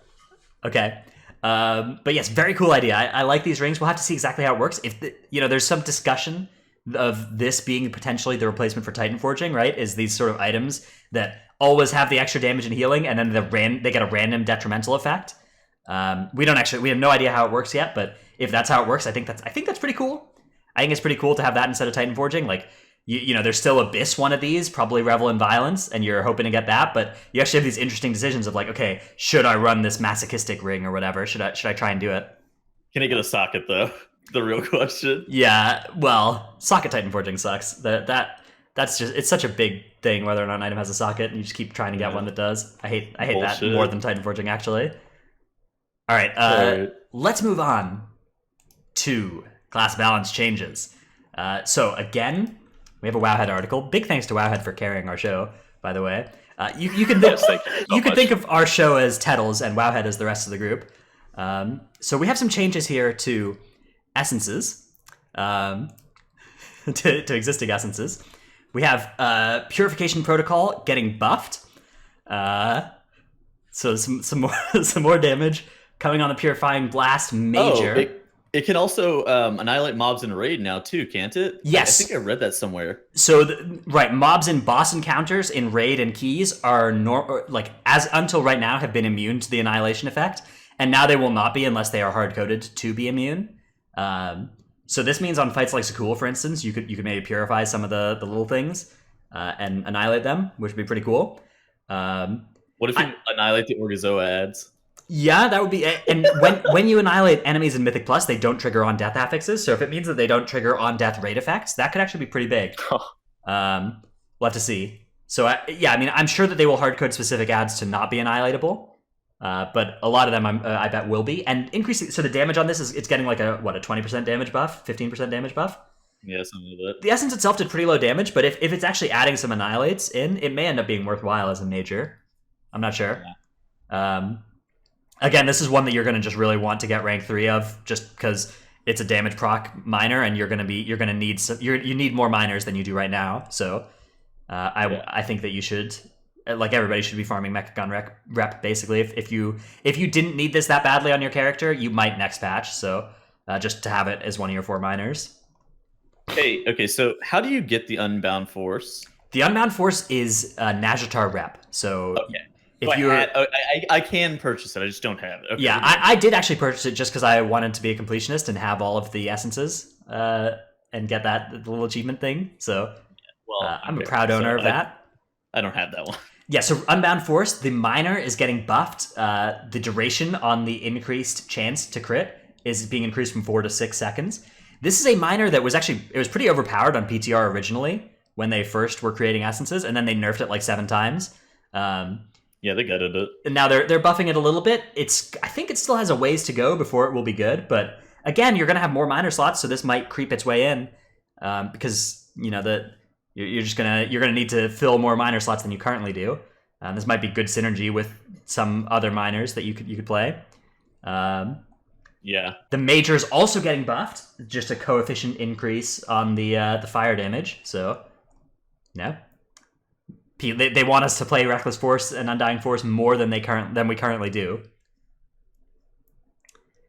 Okay. But yes, very cool idea. I like these rings. We'll have to see exactly how it works. If there's some discussion of this being potentially the replacement for Titan Forging, right? Is these sort of items that always have the extra damage and healing, and then they get a random detrimental effect. We have no idea how it works yet, but if that's how it works, I think that's pretty cool. I think it's pretty cool to have that instead of Titan Forging. Like, there's still Abyss one of these, probably Revel in Violence, and you're hoping to get that, but you actually have these interesting decisions of like, okay, should I run this masochistic ring or whatever? Should I try and do it? Can I get a socket though? The real question. Yeah, well, socket Titan Forging sucks. That's just, it's such a big thing whether or not an item has a socket, and you just keep trying to get one that does. I hate that more than Titan Forging actually. All right, let's move on to class balance changes. So again, we have a Wowhead article. Big thanks to Wowhead for carrying our show, by the way. You can think of our show as Tettles and Wowhead as the rest of the group. So we have some changes here to essences, to existing essences. We have Purification Protocol getting buffed. So some more damage coming on the Purifying Blast Major. It can also annihilate mobs in raid now too, can't it? Yes. I think I read that somewhere. So, mobs in boss encounters in raid and keys are as until right now have been immune to the annihilation effect, and now they will not be unless they are hard coded to be immune. So this means on fights like Sakul, for instance, you could maybe purify some of the little things and annihilate them, which would be pretty cool. What if you annihilate the Orgazoa ads? Yeah, that would be it. And when you annihilate enemies in Mythic Plus, they don't trigger on death affixes. So if it means that they don't trigger on death raid effects, that could actually be pretty big. We'll have to see. So I'm sure that they will hardcode specific ads to not be annihilatable, but a lot of them I bet will be. And increasing, so the damage on this it's getting like a 20% damage buff, 15% damage buff. Yeah, something like that. The essence itself did pretty low damage, but if it's actually adding some annihilates in, it may end up being worthwhile as a major. I'm not sure. Yeah. Again, this is one that you're going to just really want to get rank 3 of, just because it's a damage proc minor, and you're going to need you need more minors than you do right now. So, I think that you should, like everybody, should be farming Mechagon rep basically. If you didn't need this that badly on your character, you might next patch. So, just to have it as one of your 4 minors. Hey, okay. So, how do you get the Unbound Force? The Unbound Force is Najatar rep. So. Okay. If I can purchase it, I just don't have it. Okay. Yeah, I did actually purchase it just because I wanted to be a completionist and have all of the essences and get the little achievement thing. So I'm a proud owner of that. I don't have that one. Yeah, so Unbound Force, the minor is getting buffed. The duration on the increased chance to crit is being increased from 4 to 6 seconds. This is a minor that was pretty overpowered on PTR originally when they first were creating essences, and then they nerfed it like 7 times. Yeah, they gutted it. And now they're buffing it a little bit. I think it still has a ways to go before it will be good. But again, you're going to have more minor slots, so this might creep its way in because you're gonna need to fill more minor slots than you currently do. This might be good synergy with some other minors that you could play. Yeah. The major is also getting buffed, just a coefficient increase on the fire damage. So, They want us to play Reckless Force and Undying Force more than we currently do.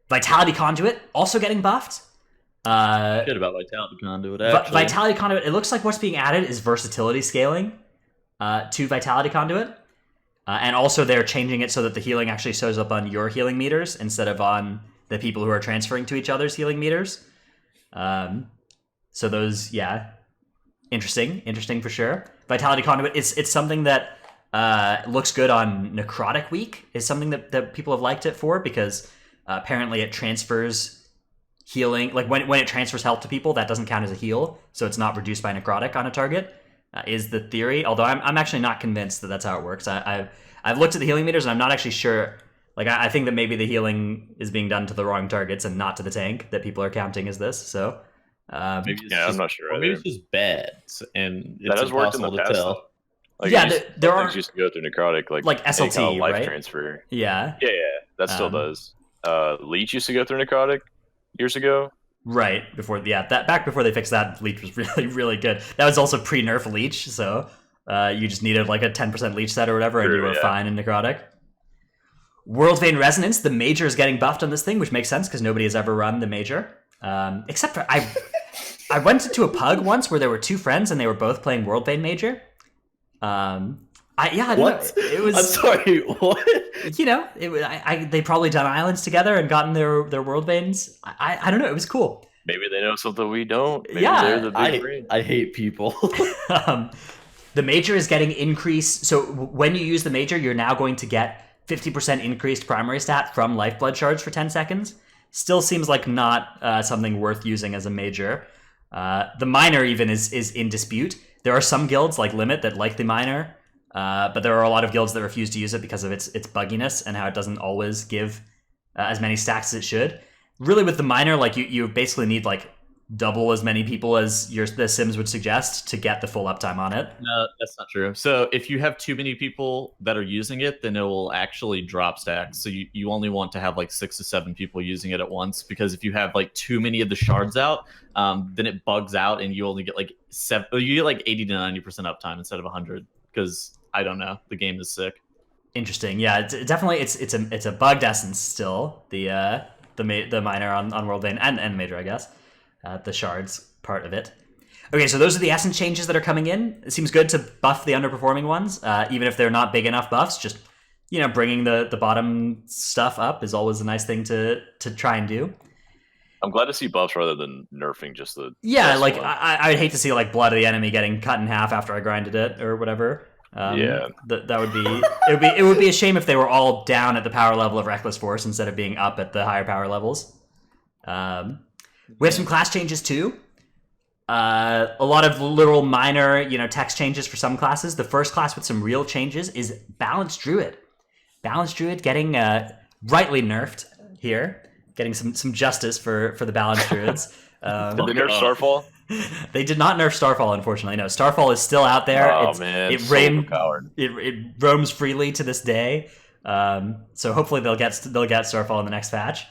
Vitality Conduit also getting buffed. Good about Vitality Conduit, actually. Vitality Conduit, it looks like what's being added is versatility scaling to Vitality Conduit. And also they're changing it so that the healing actually shows up on your healing meters instead of on the people who are transferring to each other's healing meters. So those, interesting for sure. Vitality Conduit, it's something that looks good on Necrotic Week, is something that people have liked it for, because apparently it transfers healing. Like when it transfers health to people, that doesn't count as a heal, so it's not reduced by Necrotic on a target, is the theory. Although I'm actually not convinced that that's how it works. I've looked at the healing meters, and I'm not actually sure. Like I think that maybe the healing is being done to the wrong targets and not to the tank that people are counting as this, so... I'm not sure. Maybe it's just bad, and it's that has worked in the past. Like, there are things used to go through Necrotic, like SLT, life right? transfer. Yeah, that still does. Leech used to go through Necrotic years ago. Right before, that back before they fixed that, leech was really really good. That was also pre-nerf leech, so you just needed like a 10% leech set or whatever, and you were fine in necrotic. World Vein Resonance, the major is getting buffed on this thing, which makes sense because nobody has ever run the major, except for I went into a pug once where there were two friends and they were both playing World Vein Major. I don't know. It was. I'm sorry. What? They probably done islands together and gotten their world veins. I don't know. It was cool. Maybe they know something we don't. Maybe Yeah, they're the big brain. I hate people. The major is getting increased. So when you use the major, you're now going to get 50% increased primary stat from lifeblood shards for 10 seconds. Still seems like not something worth using as a major. The minor even is in dispute. There are some guilds like Limit that like the minor. But there are a lot of guilds that refuse to use it because of its bugginess and how it doesn't always give as many stacks as it should. Really, with the minor, like you basically need like double as many people as the sims would suggest to get the full uptime on it. No, that's not true. So if you have too many people that are using it, then it will actually drop stacks. So you only want to have like 6 to 7 people using it at once, because if you have like too many of the shards out, then it bugs out and you only get like 80 to 90% uptime instead of 100, because I don't know, the game is sick. Interesting. Yeah, definitely it's a bugged essence still. The minor on World Vein and the major, I guess. The shards part of it. Okay, so those are the essence changes that are coming in. It seems good to buff the underperforming ones, even if they're not big enough buffs. Just bringing the bottom stuff up is always a nice thing to try and do. I'm glad to see buffs rather than nerfing just the. Yeah, like I'd hate to see like blood of the enemy getting cut in half after I grinded it or whatever. That would be it would be a shame if they were all down at the power level of Reckless Force instead of being up at the higher power levels. We have some class changes too. A lot of little minor, text changes for some classes. The first class with some real changes is Balanced Druid. Balanced Druid getting rightly nerfed here, getting some justice for the Balanced Druids. Did they nerf Starfall? They did not nerf Starfall, unfortunately. No, Starfall is still out there. It roams freely to this day. So hopefully they'll get Starfall in the next patch.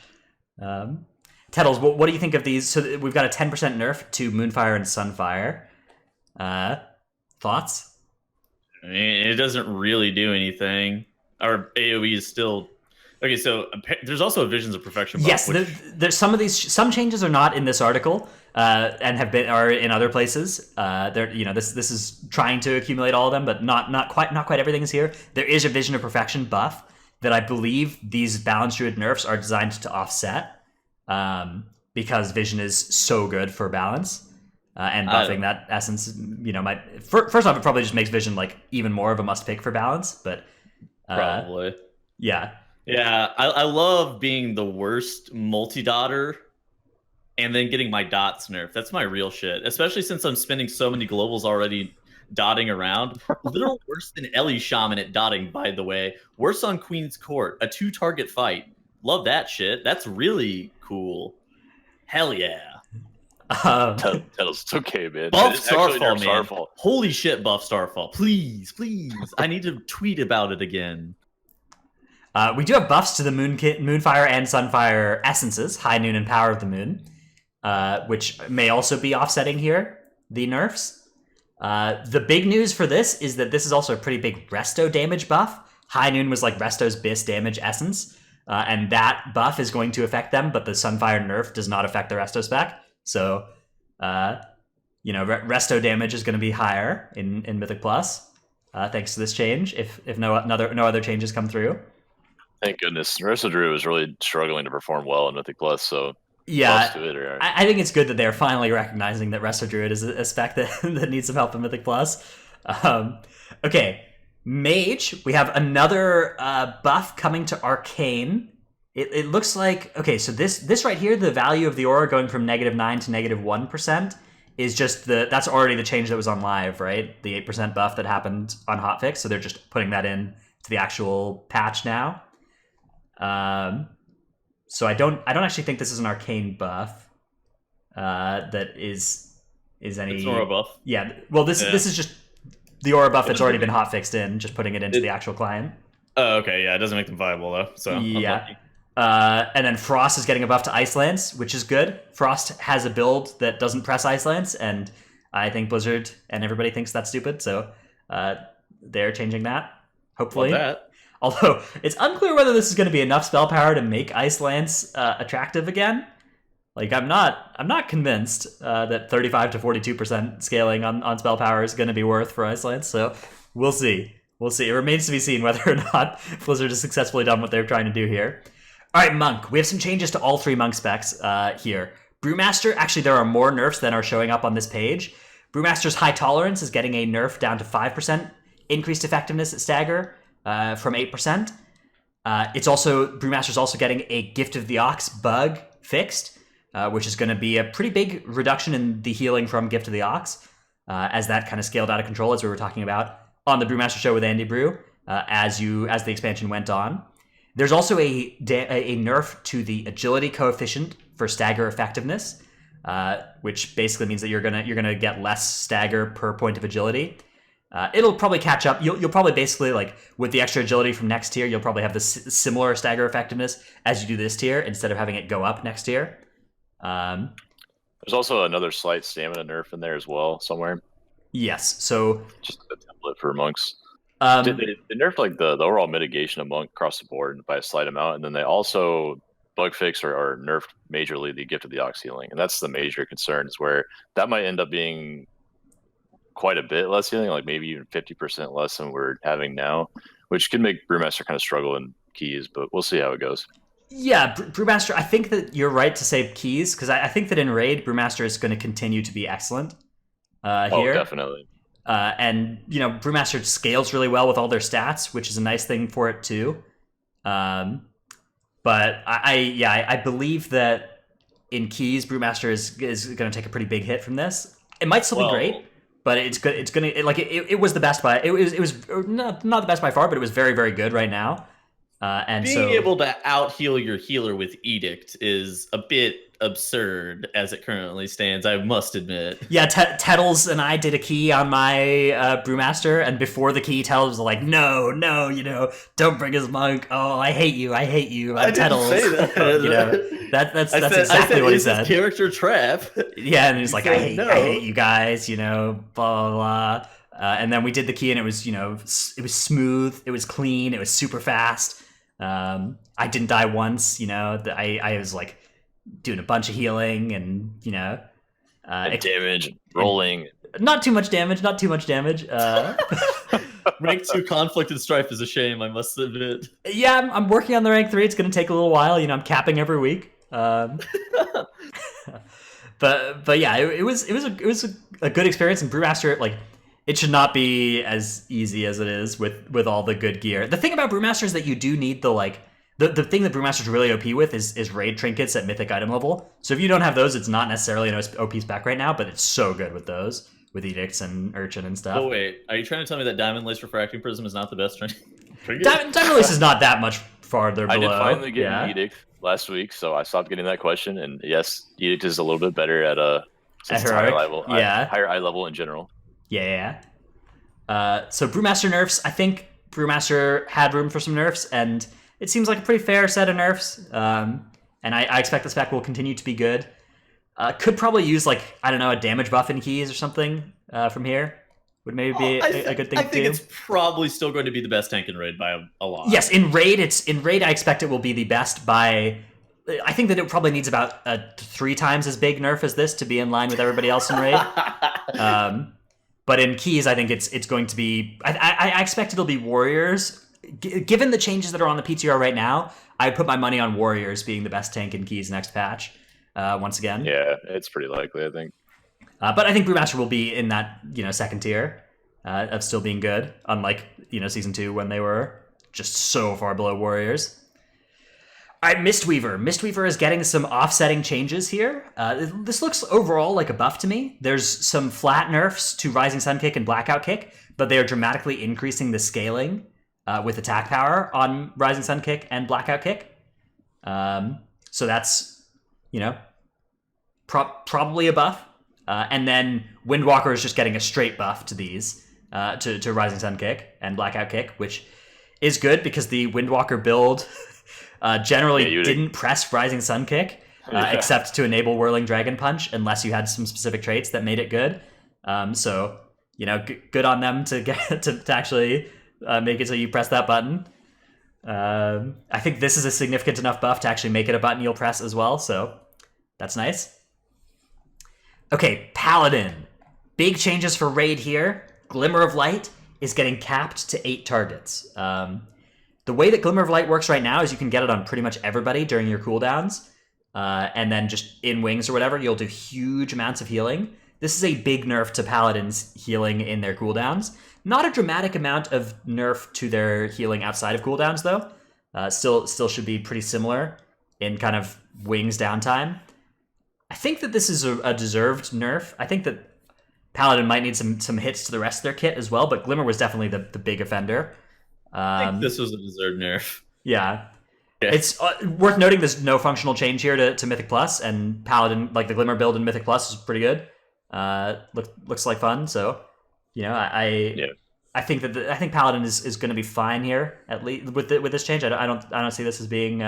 Tettles, what do you think of these? So we've got a 10% nerf to Moonfire and Sunfire. Thoughts? I mean, it doesn't really do anything. Our AoE is still... Okay, so there's also a Visions of Perfection buff. Yes, there's some changes are not in this article, and are in other places. This is trying to accumulate all of them, but not quite everything is here. There is a Vision of Perfection buff that I believe these Balanced Druid nerfs are designed to offset, because Vision is so good for balance, and buffing that essence, might first off, it probably just makes Vision like even more of a must pick for balance, but probably yeah. Yeah, I love being the worst multi-dotter and then getting my dots nerfed. That's my real shit, especially since I'm spending so many globals already dotting around. Literal worse than Ellie Shaman at dotting, by the way. Worse on Queen's Court, a 2-target fight. Love that shit. That's really cool. Hell yeah. It's okay, man. Buff Starfall, man. Starfall. Holy shit, buff Starfall. Please. I need to tweet about it again. We do have buffs to the Moonfire and Sunfire essences, High Noon and Power of the Moon, which may also be offsetting here, the nerfs. The big news for this is that this is also a pretty big resto damage buff. High Noon was like resto's bis damage essence, and that buff is going to affect them, but the Sunfire nerf does not affect the resto spec. So, resto damage is going to be higher in Mythic Plus, thanks to this change, if no other changes come through. Thank goodness. Resto Druid was really struggling to perform well in Mythic Plus, so yeah, I think it's good that they're finally recognizing that Resto Druid is a spec that needs some help in Mythic Plus. Okay, Mage, we have another buff coming to Arcane. It looks like, okay, so this right here, the value of the aura going from -9 to -1% is just that's already the change that was on live, right? The 8% buff that happened on hotfix, so they're just putting that in to the actual patch now. So I don't actually think this is an Arcane buff that is any. It's an aura buff. Yeah, well this is just the aura buff that's already been hotfixed in, just putting it into the actual client. Oh, okay, yeah, it doesn't make them viable though. So yeah. And then Frost is getting a buff to Ice Lance, which is good. Frost has a build that doesn't press Ice Lance, and I think Blizzard and everybody thinks that's stupid, so they're changing that, hopefully. Love that. Although, it's unclear whether this is going to be enough spell power to make Ice Lance attractive again. Like, I'm not convinced that 35 to 42% scaling on spell power is going to be worth for Ice Lance, so we'll see. We'll see. It remains to be seen whether or not Blizzard has successfully done what they're trying to do here. All right, Monk. We have some changes to all 3 Monk specs here. Brewmaster, actually, there are more nerfs than are showing up on this page. Brewmaster's High Tolerance is getting a nerf down to 5% increased effectiveness at stagger from 8%. Brewmaster's also getting a Gift of the Ox bug fixed, which is going to be a pretty big reduction in the healing from Gift of the Ox, as that kind of scaled out of control, as we were talking about on the Brewmaster show with Andy Brew, as the expansion went on. There's also a nerf to the agility coefficient for stagger effectiveness, which basically means that you're gonna get less stagger per point of agility. It'll probably catch up. You'll probably basically, like, with the extra agility from next tier, you'll probably have the similar stagger effectiveness as you do this tier, instead of having it go up next tier. There's also another slight stamina nerf in there as well somewhere. Yes, so just a template for monks. They nerfed like the overall mitigation of monk across the board by a slight amount, and then they also bug fix or nerfed majorly the Gift of the Ox healing, and that's the major concern, is where that might end up being quite a bit less healing, like maybe even 50% less than we're having now, which could make Brewmaster kind of struggle in keys, but we'll see how it goes. Yeah, Brewmaster, I think that you're right to say keys, because I think that in Raid, Brewmaster is going to continue to be excellent here. Oh, definitely. And, you know, Brewmaster scales really well with all their stats, which is a nice thing for it, too. But I believe that in keys, Brewmaster is going to take a pretty big hit from this. It might still be great, but it's good. It's going to, like, it was the best by, it was not the best by far, but it was very, very good right now. And being able to out heal your healer with Edict is a bit absurd as it currently stands, I must admit. Yeah, Tettles and I did a key on my Brewmaster, and before the key, Tettles was like, no, you know, don't bring his monk. Oh, I hate you. I'm Tettles. Didn't say that. You know, that's exactly what he said. Character trap. Yeah, and he's like, I hate you guys, you know, blah, blah, blah. And then we did the key, and it was, you know, it was smooth, it was clean, it was super fast. I didn't die once, you know, I was like doing a bunch of healing and, you know, damage, rolling. Not too much damage. Rank 2 Conflict and Strife is a shame, I must admit. Yeah, I'm working on the rank 3. It's going to take a little while. You know, I'm capping every week. But yeah, it was a good experience. And Brewmaster, like, it should not be as easy as it is with all the good gear. The thing about Brewmaster is that you do need the thing that Brewmaster's really OP with is raid trinkets at mythic item level. So if you don't have those, it's not necessarily an OP spec right now, but it's so good with those, with Edicts and Urchin and stuff. Oh wait, are you trying to tell me that Diamond Lace Refracting Prism is not the best trinket? Diamond Lace is not that much farther below. I did finally get an Edict last week, so I stopped getting that question, and yes, Edict is a little bit better at higher level. Higher eye level in general. Yeah. So Brewmaster nerfs, I think Brewmaster had room for some nerfs, and it seems like a pretty fair set of nerfs. And I expect the spec will continue to be good. Could probably use, like, I don't know, a damage buff in keys or something from here. Would maybe be a good thing to do. I think it's probably still going to be the best tank in Raid by a lot. Yes, in Raid, I expect it will be the best by... I think that it probably needs about 3 times as big nerf as this to be in line with everybody else in Raid. But in keys, I think it's going to be... I expect it'll be Warriors. Given the changes that are on the PTR right now, I put my money on Warriors being the best tank in keys next patch. Once again, yeah, it's pretty likely, I think. But I think Brewmaster will be in that, you know, second tier of still being good, unlike, you know, Season 2 when they were just so far below Warriors. All right, Mistweaver. Mistweaver is getting some offsetting changes here. This looks overall like a buff to me. There's some flat nerfs to Rising Sun Kick and Blackout Kick, but they are dramatically increasing the scaling with attack power on Rising Sun Kick and Blackout Kick. So that's, you know, probably a buff. And then Windwalker is just getting a straight buff to these, to Rising Sun Kick and Blackout Kick, which is good because the Windwalker build Generally Yeah, didn't press Rising Sun Kick, except to enable Whirling Dragon Punch, unless you had some specific traits that made it good. So, good on them to get to actually make it so you press that button. I think this is a significant enough buff to actually make it a button you'll press as well, so that's nice. Okay, Paladin. Big changes for Raid here. Glimmer of Light is getting capped to 8 targets. The way that Glimmer of Light works right now is you can get it on pretty much everybody during your cooldowns, and then just in wings or whatever, you'll do huge amounts of healing. This is a big nerf to Paladins healing in their cooldowns. Not a dramatic amount of nerf to their healing outside of cooldowns, though. Still should be pretty similar in kind of wings downtime. I think that this is a deserved nerf. I think that Paladin might need some hits to the rest of their kit as well, but Glimmer was definitely the big offender. I think this was a deserved nerf. Yeah. It's worth noting there's no functional change here to Mythic Plus, and Paladin, like the Glimmer build in Mythic Plus, is pretty good. Looks like fun, so I think that I think Paladin is going to be fine here, at least with this change. I don't see this as being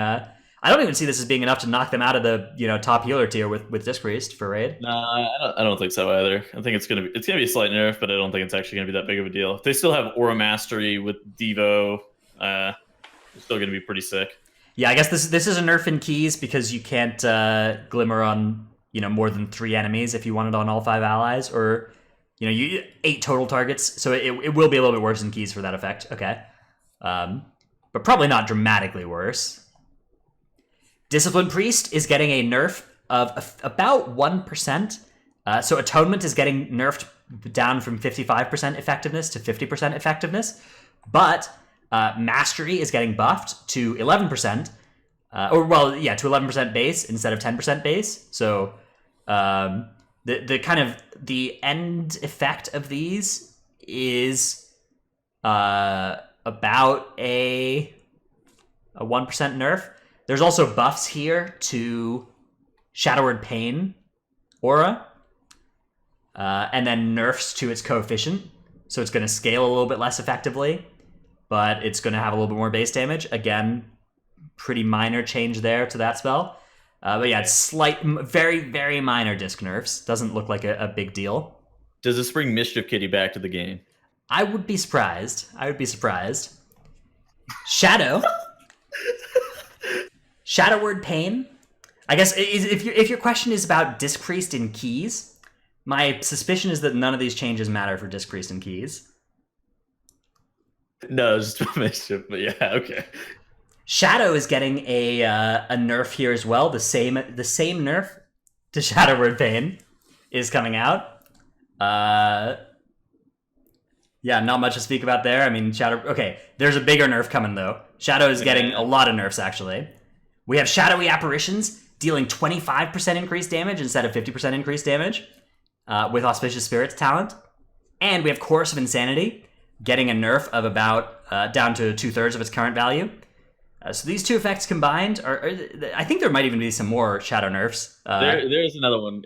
I don't even see this as being enough to knock them out of the top healer tier with Disc Priest for Raid. No, I don't think so either. I think it's gonna be a slight nerf, but I don't think it's actually gonna be that big of a deal. If they still have Aura Mastery with Devo, it's still gonna be pretty sick. Yeah, I guess this is a nerf in keys because you can't Glimmer on more than 3 enemies if you want it on all 5 allies, or you 8 total targets. So it will be a little bit worse in keys for that effect. Okay, but probably not dramatically worse. Discipline Priest is getting a nerf of about 1%. So Atonement is getting nerfed down from 55% effectiveness to 50% effectiveness. But Mastery is getting buffed to 11%. To 11% base instead of 10% base. So the kind of the end effect of these is about a 1% nerf. There's also buffs here to Shadowward Pain aura, and then nerfs to its coefficient. So it's going to scale a little bit less effectively, but it's going to have a little bit more base damage. Again, pretty minor change there to that spell. But yeah, it's slight, very, very minor disc nerfs. Doesn't look like a big deal. Does this bring Mischief Kitty back to the game? I would be surprised. Shadow. Shadowward Pain. I guess if your question is about Disc Priest in keys, my suspicion is that none of these changes matter for Disc Priest in keys. No, just Mischief, but yeah, okay. Shadow is getting a nerf here as well. The same nerf to Shadowward Pain is coming out. Yeah, not much to speak about there. I mean, there's a bigger nerf coming though. Shadow is getting a lot of nerfs actually. We have Shadowy Apparitions dealing 25% increased damage instead of 50% increased damage with Auspicious Spirits talent. And we have Chorus of Insanity getting a nerf of about down to 2/3 of its current value. So these two effects combined are I think there might even be some more Shadow nerfs. There's another one.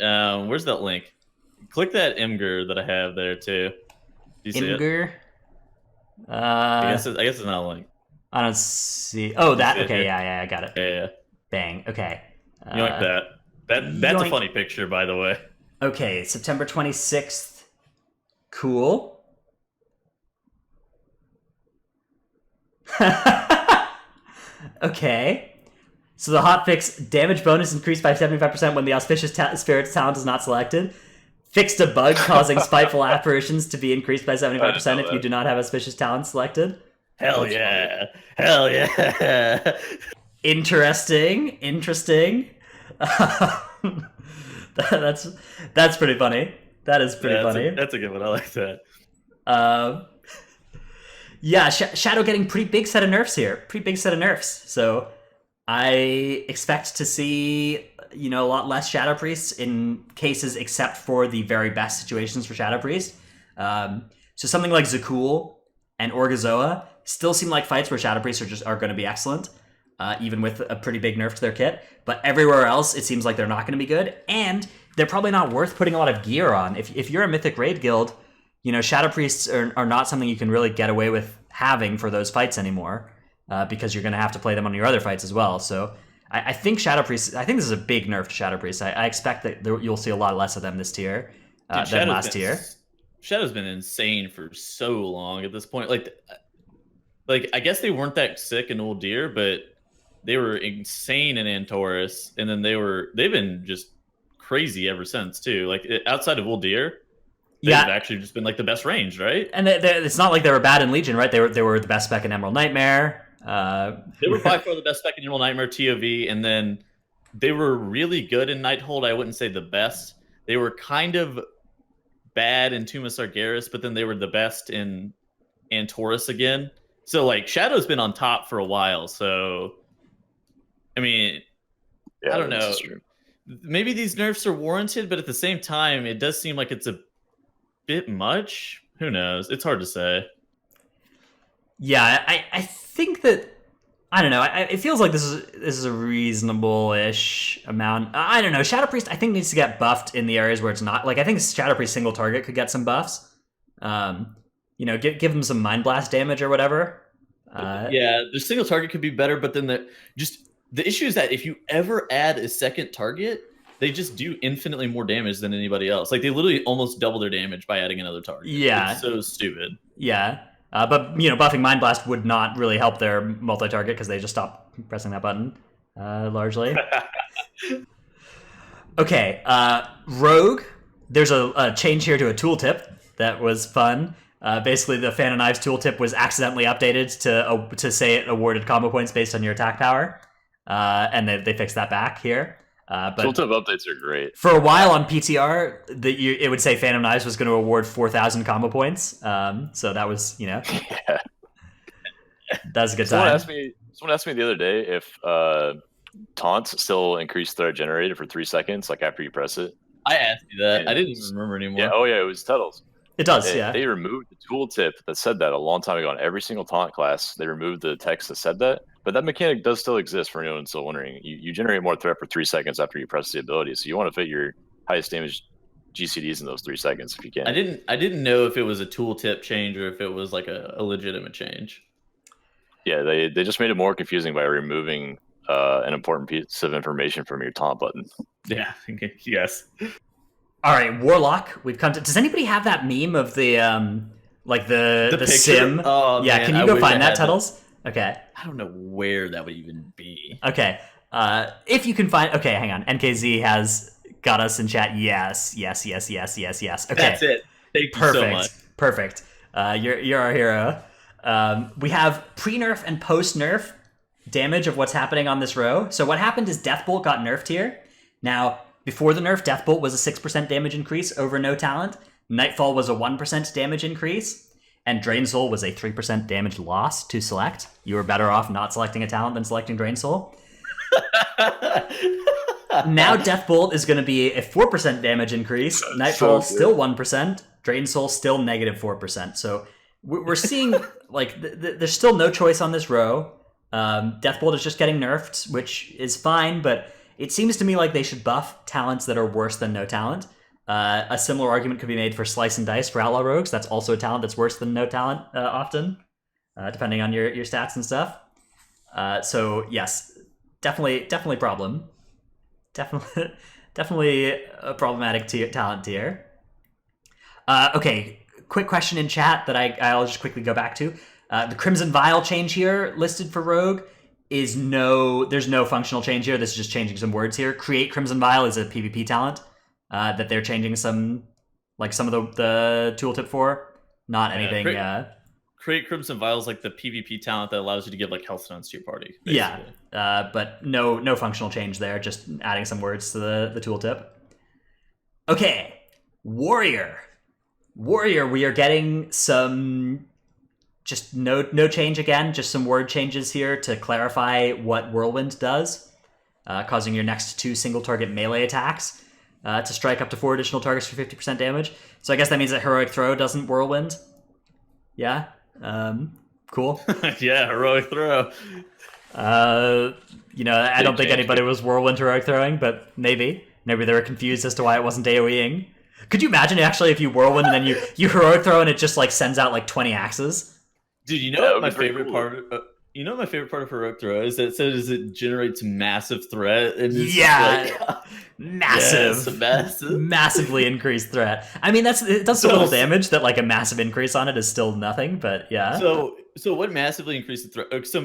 Where's that link? Click that Imgur that I have there too. Do you see Imgur? It? I guess it's not a link. I don't see. Oh, that. Okay, yeah, I got it. Yeah. Bang. Okay. You like that? That's a funny picture, by the way. Okay, September 26th. Cool. Okay. So the hotfix: damage bonus increased by 75% when the Auspicious Spirits talent is not selected. Fixed a bug causing Spiteful Apparitions to be increased by 75% if you do not have Auspicious talent selected. Hell yeah. Hell yeah. Interesting. That's pretty funny. That is pretty funny. That's a good one. I like that. Yeah, Shadow getting pretty big set of nerfs here. So I expect to see, a lot less Shadow Priests in cases except for the very best situations for Shadow Priest. So something like Zakul and Orgazoa still seem like fights where Shadow Priests are going to be excellent, even with a pretty big nerf to their kit. But everywhere else, it seems like they're not going to be good, and they're probably not worth putting a lot of gear on. If you're a Mythic Raid guild, Shadow Priests are not something you can really get away with having for those fights anymore. because you're going to have to play them on your other fights as well. So I think Shadow Priest. I think this is a big nerf to Shadow Priest. I expect that you'll see a lot less of them this tier than last tier. Shadow's been insane for so long at this point. Like I guess they weren't that sick in Uldir, but they were insane in Antorus, and then they've been just crazy ever since too. Like outside of Uldir, they've actually just been like the best range, right? And it's not like they were bad in Legion, right? They were the best spec in Emerald Nightmare. They were by far the best spec in Emerald Nightmare TOV, and then they were really good in Nighthold. I wouldn't say the best. They were kind of bad in Tomb of Sargeras, but then they were the best in Antorus again. So like Shadow's been on top for a while. So I mean, I don't know. Maybe these nerfs are warranted, but at the same time, it does seem like it's a bit much. Who knows? It's hard to say. Yeah, I think that, I don't know. It feels like this is a reasonable-ish amount. I don't know. Shadow Priest, I think, needs to get buffed in the areas where it's not. Like, I think Shadow Priest single target could get some buffs. You know, give them some Mind Blast damage or whatever. Yeah, the single target could be better, but then the issue is that if you ever add a second target, they just do infinitely more damage than anybody else. Like, they literally almost double their damage by adding another target. Yeah. It's so stupid. Yeah. But, you know, buffing Mind Blast would not really help their multi-target because they just stop pressing that button, largely. Okay, Rogue. There's a change here to a tooltip that was fun. Basically, the Fan of Knives tooltip was accidentally updated to say it awarded combo points based on your attack power. And they fixed that back here. But tooltip updates are great. For a while on PTR, it would say Phantom Knives was going to award 4,000 combo points. So that was, you know, yeah. That was a good time. Someone asked me the other day if taunts still increase threat generated for 3 seconds, like after you press it. I asked you that. I didn't even remember anymore. Yeah. Oh yeah, it was Tuttles. It does. They removed the tooltip that said that a long time ago on every single taunt class. They removed the text that said that. But that mechanic does still exist for anyone still wondering. You generate more threat for 3 seconds after you press the ability, so you want to fit your highest damage GCDs in those 3 seconds if you can. I didn't know if it was a tooltip change or if it was like a legitimate change. Yeah, they just made it more confusing by removing an important piece of information from your taunt button. Yeah, yes. All right, Warlock. We've come to. Does anybody have that meme of the the sim? Oh, yeah, man, can you go find that, Tuttles? Okay. I don't know where that would even be. Okay. If you can find... Okay, hang on. NKZ has got us in chat. Yes. Okay. That's it. Thank you so much. Perfect. You're our hero. We have pre-nerf and post-nerf damage of what's happening on this row. So what happened is Deathbolt got nerfed here. Now, before the nerf, Deathbolt was a 6% damage increase over no talent. Nightfall was a 1% damage increase. And Drain Soul was a 3% damage loss to select. You were better off not selecting a talent than selecting Drain Soul. Now Deathbolt is going to be a 4% damage increase. Nightfall still 1%. Drain Soul still negative 4%. So we're seeing, like, there's still no choice on this row. Deathbolt is just getting nerfed, which is fine, but it seems to me like they should buff talents that are worse than no talent. A similar argument could be made for Slice and Dice for Outlaw Rogues. That's also a talent that's worse than no talent, often, depending on your stats and stuff. So yes, definitely problem. Definitely a problematic talent tier. Okay, quick question in chat that I'll just quickly go back to. The Crimson Vial change here listed for Rogue is there's no functional change here. This is just changing some words here. Create Crimson Vial is a PvP talent. That they're changing some of the tooltip for, not anything. Create Crimson Vials, like the PvP talent that allows you to give like health stones to your party. Basically. Yeah, but no functional change there. Just adding some words to the tooltip. Okay, Warrior. We are getting some just no change again. Just some word changes here to clarify what Whirlwind does, causing your next 2 single target melee attacks. To strike up to 4 additional targets for 50% damage. So I guess that means that Heroic Throw doesn't Whirlwind. Yeah? Cool. Yeah, Heroic Throw. I don't think anybody was Whirlwind Heroic Throwing, but maybe. Maybe they were confused as to why it wasn't AoEing. Could you imagine actually if you Whirlwind and then you Heroic Throw and it just like sends out like 20 axes? Dude, you know what my favorite part... You know, my favorite part of heroic throw is that it says it generates massive threat, and it's massive, yes, massively increased threat. I mean, it does so little damage that like a massive increase on it is still nothing, but yeah. So what massively increases threat? So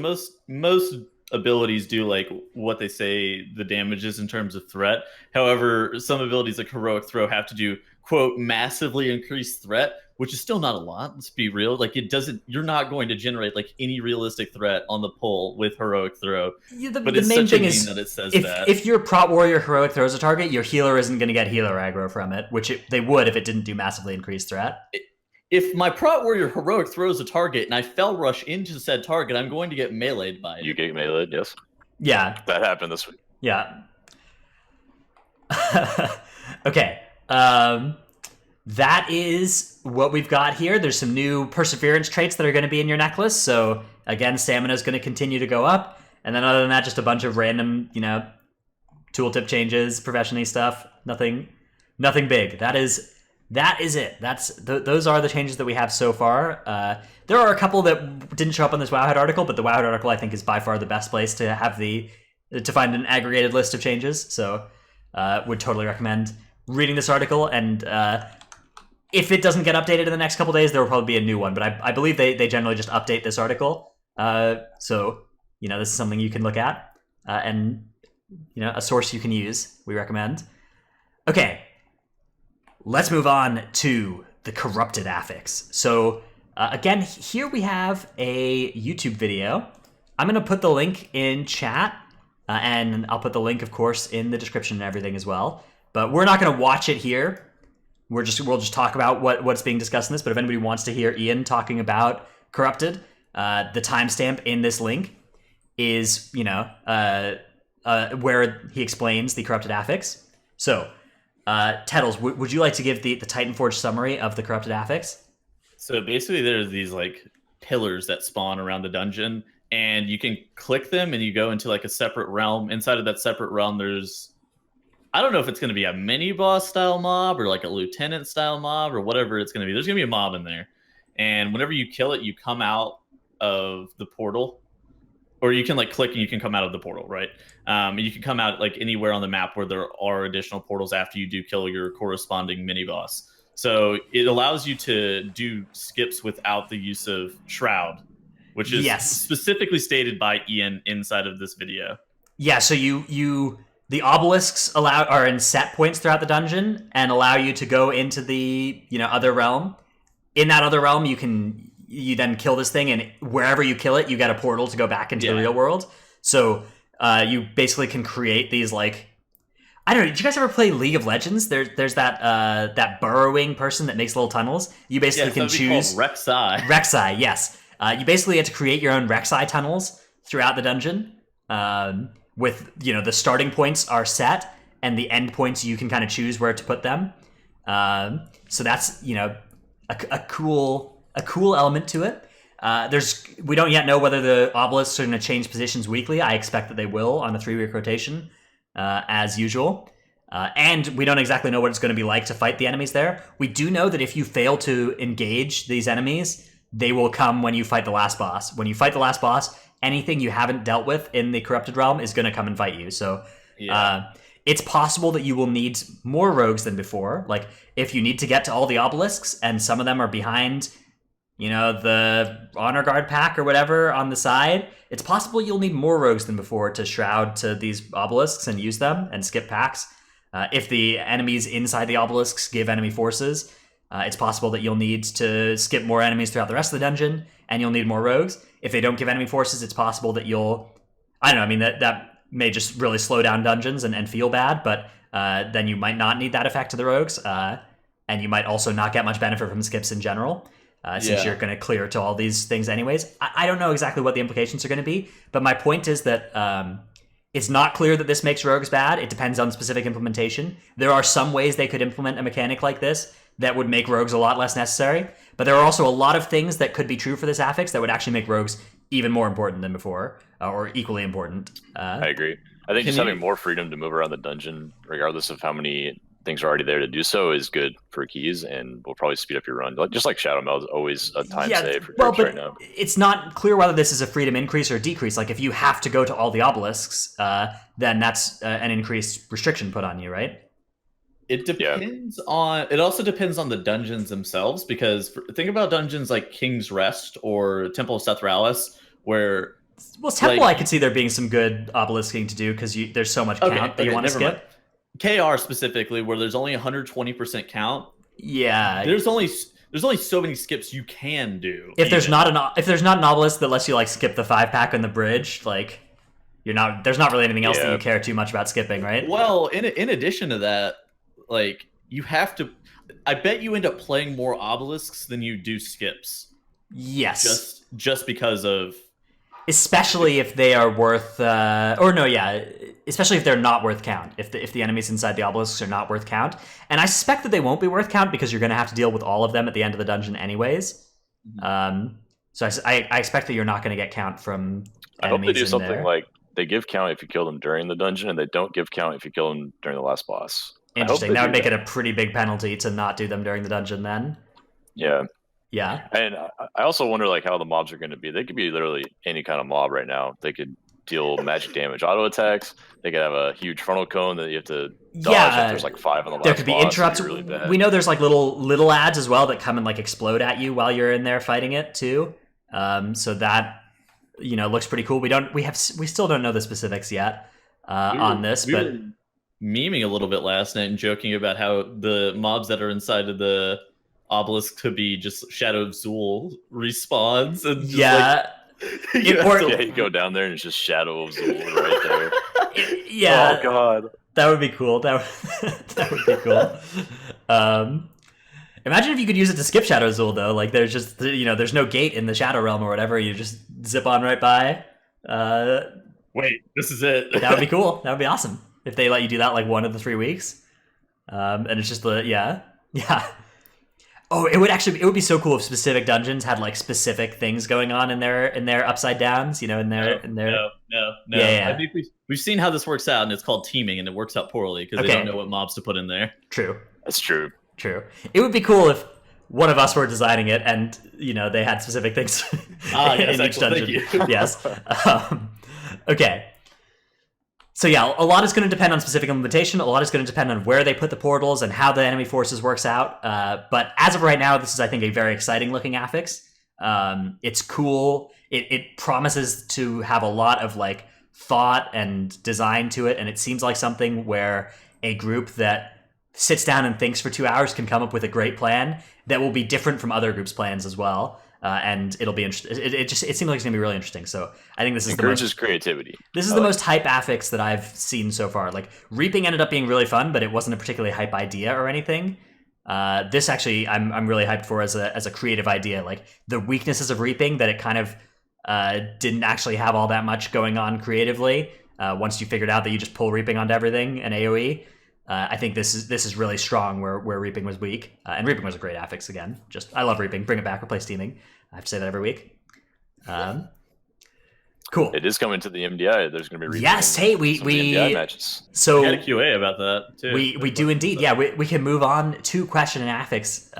most abilities do like what they say the damage is in terms of threat. However, some abilities like heroic throw have to do quote massively increased threat, which is still not a lot. Let's be real. Like it doesn't. You're not going to generate like any realistic threat on the pull with heroic throw. Yeah, but the it's main such thing a is meme that it says if your prot warrior heroic throws a target, your healer isn't going to get healer aggro from it, which they would if it didn't do massively increased threat. If my prot warrior heroic throws a target and I fell rush into said target, I'm going to get meleeed by it. You get meleeed, yes. Yeah. That happened this week. Yeah. Okay. That is what we've got here. There's some new perseverance traits that are going to be in your necklace. So again, stamina is going to continue to go up. And then other than that, just a bunch of random, tooltip changes, professionally stuff. Nothing big. That is it. Those are the changes that we have so far. There are a couple that didn't show up on this Wowhead article, but the Wowhead article I think is by far the best place to have to find an aggregated list of changes. So would totally recommend reading this article. And if it doesn't get updated in the next couple days, there will probably be a new one. But I believe they generally just update this article. So this is something you can look at and a source you can use. We recommend. Okay. Let's move on to the corrupted affix. So again, here we have a YouTube video. I'm going to put the link in chat, and I'll put the link, of course, in the description and everything as well. But we're not going to watch it here. We'll just talk about what's being discussed in this. But if anybody wants to hear Ian talking about corrupted, the timestamp in this link is where he explains the corrupted affix. So. Tettles, would you like to give the Titanforge summary of the corrupted affix? So basically there's these like pillars that spawn around the dungeon, and you can click them and you go into like a separate realm. Inside of that separate realm there's, I don't know if it's going to be a mini boss style mob or like a lieutenant style mob or whatever it's going to be. There's going to be a mob in there, and whenever you kill it you come out of the portal, or you can like click and you can come out of the portal, right? And you can come out like anywhere on the map where there are additional portals after you do kill your corresponding mini boss. So it allows you to do skips without the use of Shroud, which is specifically stated by Ian inside of this video. Yeah, so the obelisks are in set points throughout the dungeon and allow you to go into the other realm. In that other realm, you then kill this thing, and wherever you kill it, you get a portal to go back into the real world. So you basically can create these like, I don't know. Did you guys ever play League of Legends? There's that burrowing person that makes little tunnels. You basically can choose Rek'Sai. Rek'Sai, yes. You basically get to create your own Rek'Sai tunnels throughout the dungeon. With the starting points are set, and the end points you can kind of choose where to put them. So that's a cool element to it. We don't yet know whether the obelisks are going to change positions weekly. I expect that they will on a 3-week rotation, as usual. And we don't exactly know what it's going to be like to fight the enemies there. We do know that if you fail to engage these enemies, they will come when you fight the last boss. When you fight the last boss, anything you haven't dealt with in the corrupted realm is going to come and fight you. So it's possible that you will need more rogues than before. Like if you need to get to all the obelisks and some of them are behind the honor guard pack or whatever on the side, it's possible you'll need more rogues than before to shroud to these obelisks and use them and skip packs. If the enemies inside the obelisks give enemy forces, it's possible that you'll need to skip more enemies throughout the rest of the dungeon and you'll need more rogues. If they don't give enemy forces, it's possible that that may just really slow down dungeons and feel bad, but then you might not need that effect to the rogues, and you might also not get much benefit from skips in general. Since you're going to clear to all these things anyways. I don't know exactly what the implications are going to be, but my point is that it's not clear that this makes rogues bad. It depends on specific implementation. There are some ways they could implement a mechanic like this that would make rogues a lot less necessary, but there are also a lot of things that could be true for this affix that would actually make rogues even more important than before, or equally important. I agree. I think just having more freedom to move around the dungeon, regardless of how many things are already there to do so is good for keys, and will probably speed up your run. Just like Shadow Meld is always a time save for troops right now. It's not clear whether this is a freedom increase or decrease. Like, if you have to go to all the obelisks, then that's an increased restriction put on you, right? It depends on. It also depends on the dungeons themselves, because think about dungeons like King's Rest or Temple of Sethralis, where Temple, I could see there being some good obelisking to do because there's so much count that you want to skip. Mind. KR specifically, where there's only 120% count. Yeah, there's only so many skips you can do. If there's not an obelisk that lets you like skip the 5-pack on the bridge, like there's not really anything else that you care too much about skipping, right? Well, in addition to that, like you have to. I bet you end up playing more obelisks than you do skips. Yes, just because of. Especially if they are worth, especially if they're not worth count. If the enemies inside the obelisks are not worth count, and I suspect that they won't be worth count because you're going to have to deal with all of them at the end of the dungeon anyways. Mm-hmm. So I expect that you're not going to get count from enemies. I hope they do something there. Like they give count if you kill them during the dungeon, and they don't give count if you kill them during the last boss. Interesting. That would make it a pretty big penalty to not do them during the dungeon then. Yeah. Yeah. And I also wonder like how the mobs are going to be. They could be literally any kind of mob right now. They could deal magic damage auto attacks. They could have a huge frontal cone that you have to dodge if there's like 5 on the last boss. There could be interrupts. Really bad. We know there's like little ads as well that come and like explode at you while you're in there fighting it too. So that looks pretty cool. We still don't know the specifics yet on this, but were memeing a little bit last night and joking about how the mobs that are inside of the obelisk could be just Shadow of Zul respawns and just you go down there and it's just Shadow of Zul right there. Yeah. Oh god. That would be cool. That would be cool. Imagine if you could use it to skip Shadow Zul though. Like there's just there's no gate in the Shadow Realm or whatever. You just zip on right by. Wait, this is it. That would be cool. That would be awesome if they let you do that like 1 of the 3 weeks. And it's just yeah. Oh, it would be so cool if specific dungeons had like specific things going on in their upside downs, No. Yeah. I think we've seen how this works out, and it's called teaming, and it works out poorly because they don't know what mobs to put in there. True. That's true. It would be cool if one of us were designing it, and they had specific things in each dungeon. Thank you. Yes. Okay. So yeah, a lot is going to depend on specific implementation. A lot is going to depend on where they put the portals and how the enemy forces works out. But as of right now, this is, I think, a very exciting looking affix. It's cool. It promises to have a lot of like thought and design to it, and it seems like something where a group that sits down and thinks for 2 hours can come up with a great plan that will be different from other groups' plans as well. And it'll be interesting. It seems like it's gonna be really interesting. So I think this is encourages creativity. This is the most hype affix that I've seen so far. Like reaping ended up being really fun, but it wasn't a particularly hype idea or anything. This actually, I'm really hyped for as a creative idea. Like the weaknesses of reaping, that it kind of didn't actually have all that much going on creatively. Once you figured out that you just pull reaping onto everything and AOE. I think this is really strong where reaping was weak, and reaping was a great affix again. I love reaping. Bring it back. Replace teaming. I have to say that every week. Cool. It is coming to the MDI. There's going to be reaping. Yes. Hey, we MDI matches. So we got a QA about that too. We do indeed. Yeah, we can move on to question and affix.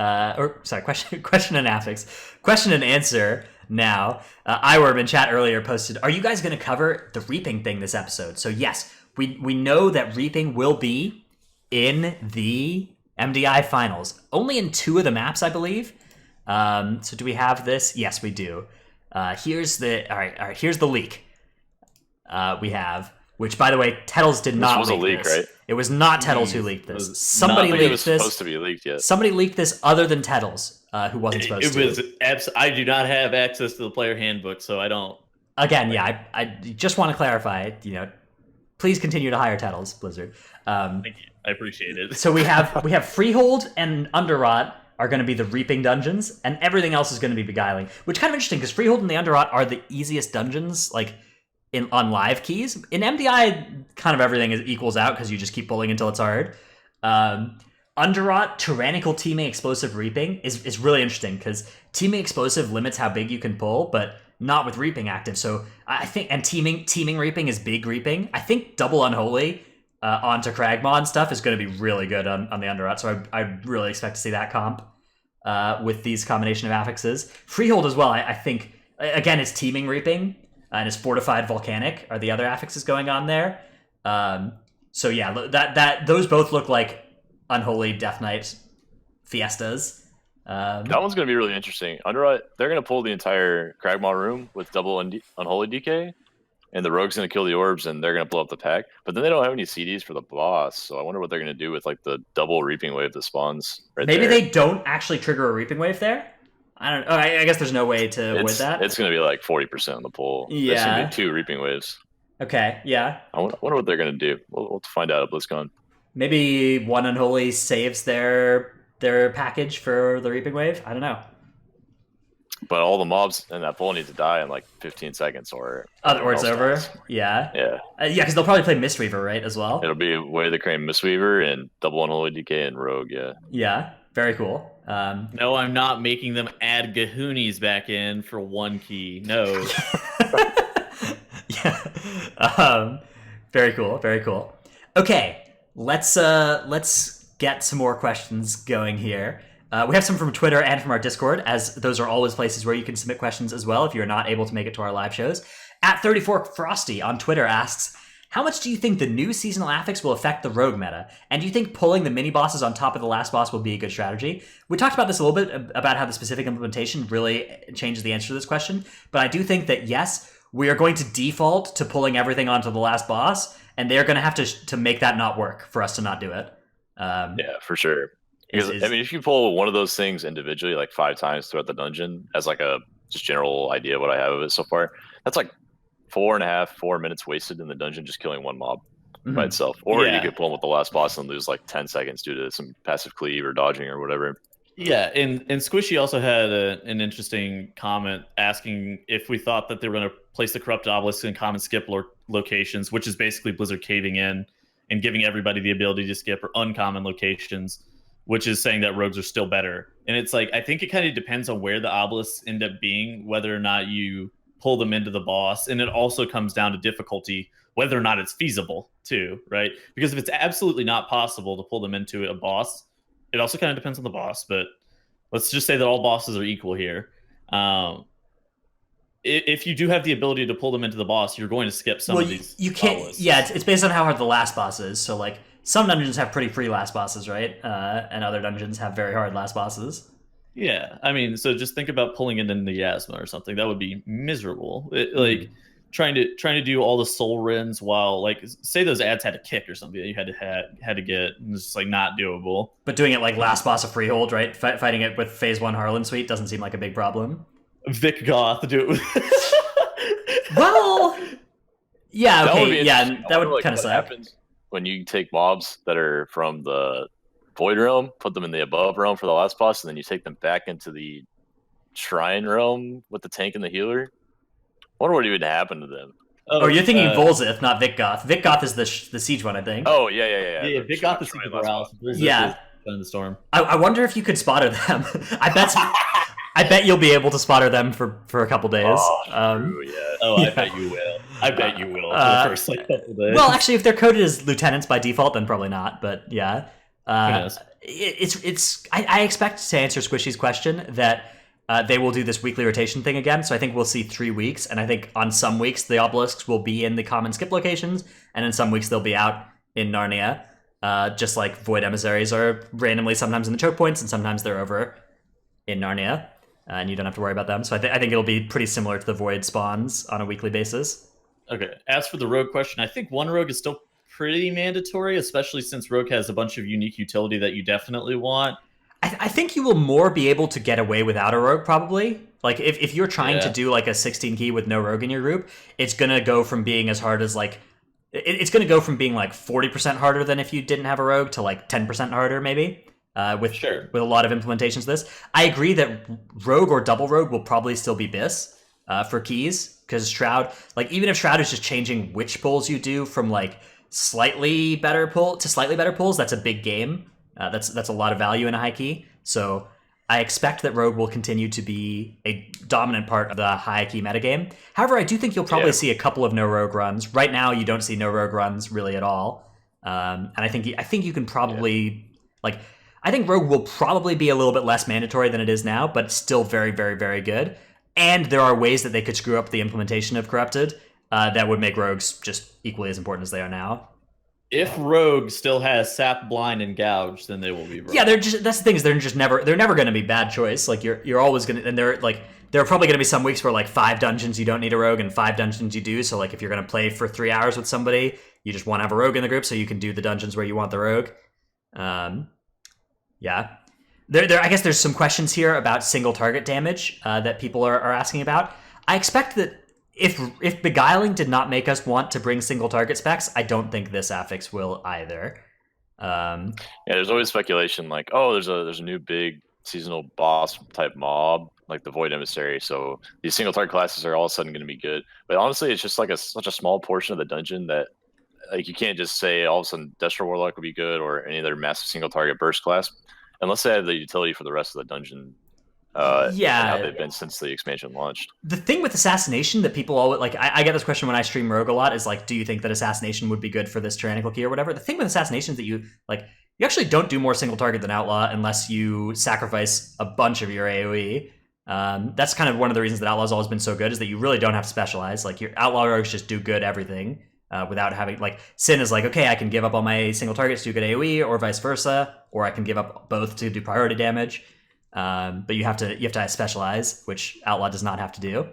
Question and affix. Question and answer. Now, Iworm in chat earlier posted, "Are you guys going to cover the reaping thing this episode?" So yes, we know that reaping will be in the MDI finals. Only in 2 of the maps, I believe. So do we have this? Yes, we do. Here's the here's the leak. We have, which by the way, Tettles did not leak this. Right? It was not Tettles who leaked this. Somebody leaked this. Supposed to be leaked yet. Somebody leaked this other than Tettles, who wasn't supposed to. I do not have access to the player handbook, so I don't. Again, yeah, I just want to clarify. Please continue to hire Tettles, Blizzard. Thank you. I appreciate it. So we have Freehold and Underrot are going to be the reaping dungeons, and everything else is going to be beguiling, which is kind of interesting because Freehold and the Underrot are the easiest dungeons, like on live keys. In MDI, kind of everything equals out because you just keep pulling until it's hard. Underrot Tyrannical Teaming Explosive Reaping is really interesting because Teaming Explosive limits how big you can pull, but not with Reaping active. So I think, and teaming Reaping is big Reaping. I think Double Unholy onto Kragmaw and stuff is going to be really good on the Underrot. So I really expect to see that comp with these combination of affixes. Freehold as well, I think, again, it's Teeming Reaping and it's Fortified Volcanic are the other affixes going on there. So yeah, that those both look like Unholy Death Knight fiestas. That one's going to be really interesting. Underrot, they're going to pull the entire Kragmaw room with double Unholy DK, and the Rogue's going to kill the orbs, and they're going to blow up the pack. But then they don't have any CDs for the boss, so I wonder what they're going to do with like the double Reaping Wave that spawns right Maybe there. they don't actually trigger a Reaping Wave there? I don't know. I guess there's no way to avoid that. It's going to be like 40% on the pull. Yeah. There's going to be 2 Reaping Waves. Okay, yeah. I wonder what they're going to do. We'll find out at BlizzCon. Maybe one Unholy saves their package for the Reaping Wave? I don't know. But all the mobs in that pool need to die in like 15 seconds or it's over? Yeah. Yeah. Because they'll probably play Mistweaver, right, as well? It'll be Way of the Crane Mistweaver and double Unholy DK and Rogue, yeah. Yeah, very cool. No, I'm not making them add Gahoonies back in for 1 key. No. Yeah. Very cool, very cool. Okay, let's get some more questions going here. We have some from Twitter and from our Discord, as those are always places where you can submit questions as well if you're not able to make it to our live shows. At 34 Frosty on Twitter asks, how much do you think the new seasonal affix will affect the rogue meta? And do you think pulling the mini bosses on top of the last boss will be a good strategy? We talked about this a little bit, about how the specific implementation really changes the answer to this question, but I do think that yes, we are going to default to pulling everything onto the last boss, and they're going to have to make that not work for us to not do it. Yeah, for sure. Because I mean, if you pull one of those things individually like 5 times throughout the dungeon, as like a just general idea of what I have of it so far, that's like 4 minutes wasted in the dungeon just killing one mob by itself. Or you could pull them with the last boss and lose like 10 seconds due to some passive cleave or dodging or whatever. Yeah, and Squishy also had an interesting comment asking if we thought that they were going to place the Corrupt Obelisk in common skip locations, which is basically Blizzard caving in and giving everybody the ability to skip, or uncommon locations, which is saying that rogues are still better. And it's like, I think it kind of depends on where the obelisks end up being, whether or not you pull them into the boss. And it also comes down to difficulty, whether or not it's feasible too, right? Because if it's absolutely not possible to pull them into a boss, it also kind of depends on the boss, but let's just say that all bosses are equal here. If you do have the ability to pull them into the boss, you're going to skip some of these. You can't. Yeah, it's based on how hard the last boss is. So like some dungeons have pretty free last bosses, right? And other dungeons have very hard last bosses. Yeah, I mean, so just think about pulling it into Yasma or something. That would be miserable. Like trying to do all the soul rins while, like, say those ads had a kick or something that you had to get, and it's just like not doable. But doing it like last boss of Freehold, right? Fighting it with Phase 1 Harlan Suite doesn't seem like a big problem. Vic Goth do it with well, yeah, okay, that would kind of suck. Happens when you take mobs that are from the Void Realm, put them in the above realm for the last boss, and then you take them back into the Shrine Realm with the tank and the healer. I wonder what would happen to them. Oh, you're thinking Volzith, not Vic Goth. Vic Goth is the Siege one, I think. Oh, yeah. Yeah, Vic Goth is the Morales. Yeah. In the storm. I wonder if you could spotter them. I bet you'll be able to spotter them for a couple days. Oh, true, yeah. Oh, I bet you will. I bet you will for the first couple days. Well, actually, if they're coded as lieutenants by default, then probably not. But yeah, I expect, to answer Squishy's question, that they will do this weekly rotation thing again. So I think we'll see 3 weeks, and I think on some weeks the obelisks will be in the common skip locations, and in some weeks they'll be out in Narnia. Just like Void Emissaries are randomly sometimes in the choke points, and sometimes they're over in Narnia. And you don't have to worry about them. So I think it'll be pretty similar to the Void spawns on a weekly basis. Okay. As for the Rogue question, I think one Rogue is still pretty mandatory, especially since Rogue has a bunch of unique utility that you definitely want. I think you will more be able to get away without a Rogue, probably. Like, if you're trying to do, like, a 16 key with no Rogue in your group, it's going to go from being as hard as, like... It's going to go from being, like, 40% harder than if you didn't have a Rogue to, like, 10% harder, maybe. With a lot of implementations of this. I agree that Rogue or Double Rogue will probably still be BIS for keys, because Shroud, like, even if Shroud is just changing which pulls you do from like slightly better pulls, that's a big game. That's a lot of value in a high key. So I expect that Rogue will continue to be a dominant part of the high key metagame. However, I do think you'll probably see a couple of no Rogue runs. Right now, you don't see no Rogue runs really at all. And I think you can probably I think Rogue will probably be a little bit less mandatory than it is now, but still very, very, very good. And there are ways that they could screw up the implementation of Corrupted that would make Rogues just equally as important as they are now. If Rogue still has Sap, Blind, and Gouge, then they will be Rogue. Yeah, that's the thing is they're never going to be bad choice. Like you're always going to, and there are probably going to be some weeks where like 5 dungeons you don't need a Rogue and 5 dungeons you do. So like if you're going to play for 3 hours with somebody, you just want to have a Rogue in the group so you can do the dungeons where you want the Rogue. Yeah. I guess there's some questions here about single target damage that people are asking about. I expect that if Beguiling did not make us want to bring single target specs, I don't think this affix will either. Yeah, there's always speculation like, oh, there's a new big seasonal boss type mob like the Void Emissary, so these single target classes are all of a sudden going to be good. But honestly, it's just like such a small portion of the dungeon that like you can't just say all of a sudden Destro Warlock would be good or any other massive single target burst class unless they have the utility for the rest of the dungeon. How they've been since the expansion launched. The thing with Assassination that people always like, I get this question when I stream Rogue a lot, is like, do you think that Assassination would be good for this tyrannical key or whatever? The thing with Assassination is that you actually don't do more single target than Outlaw unless you sacrifice a bunch of your AoE. That's kind of one of the reasons that Outlaw's always been so good, is that you really don't have to specialize. Like your Outlaw rogues just do good everything without having like Sin is like, okay, I can give up all my single targets to do good AoE, or vice versa, or I can give up both to do priority damage. But you have to specialize, which Outlaw does not have to do.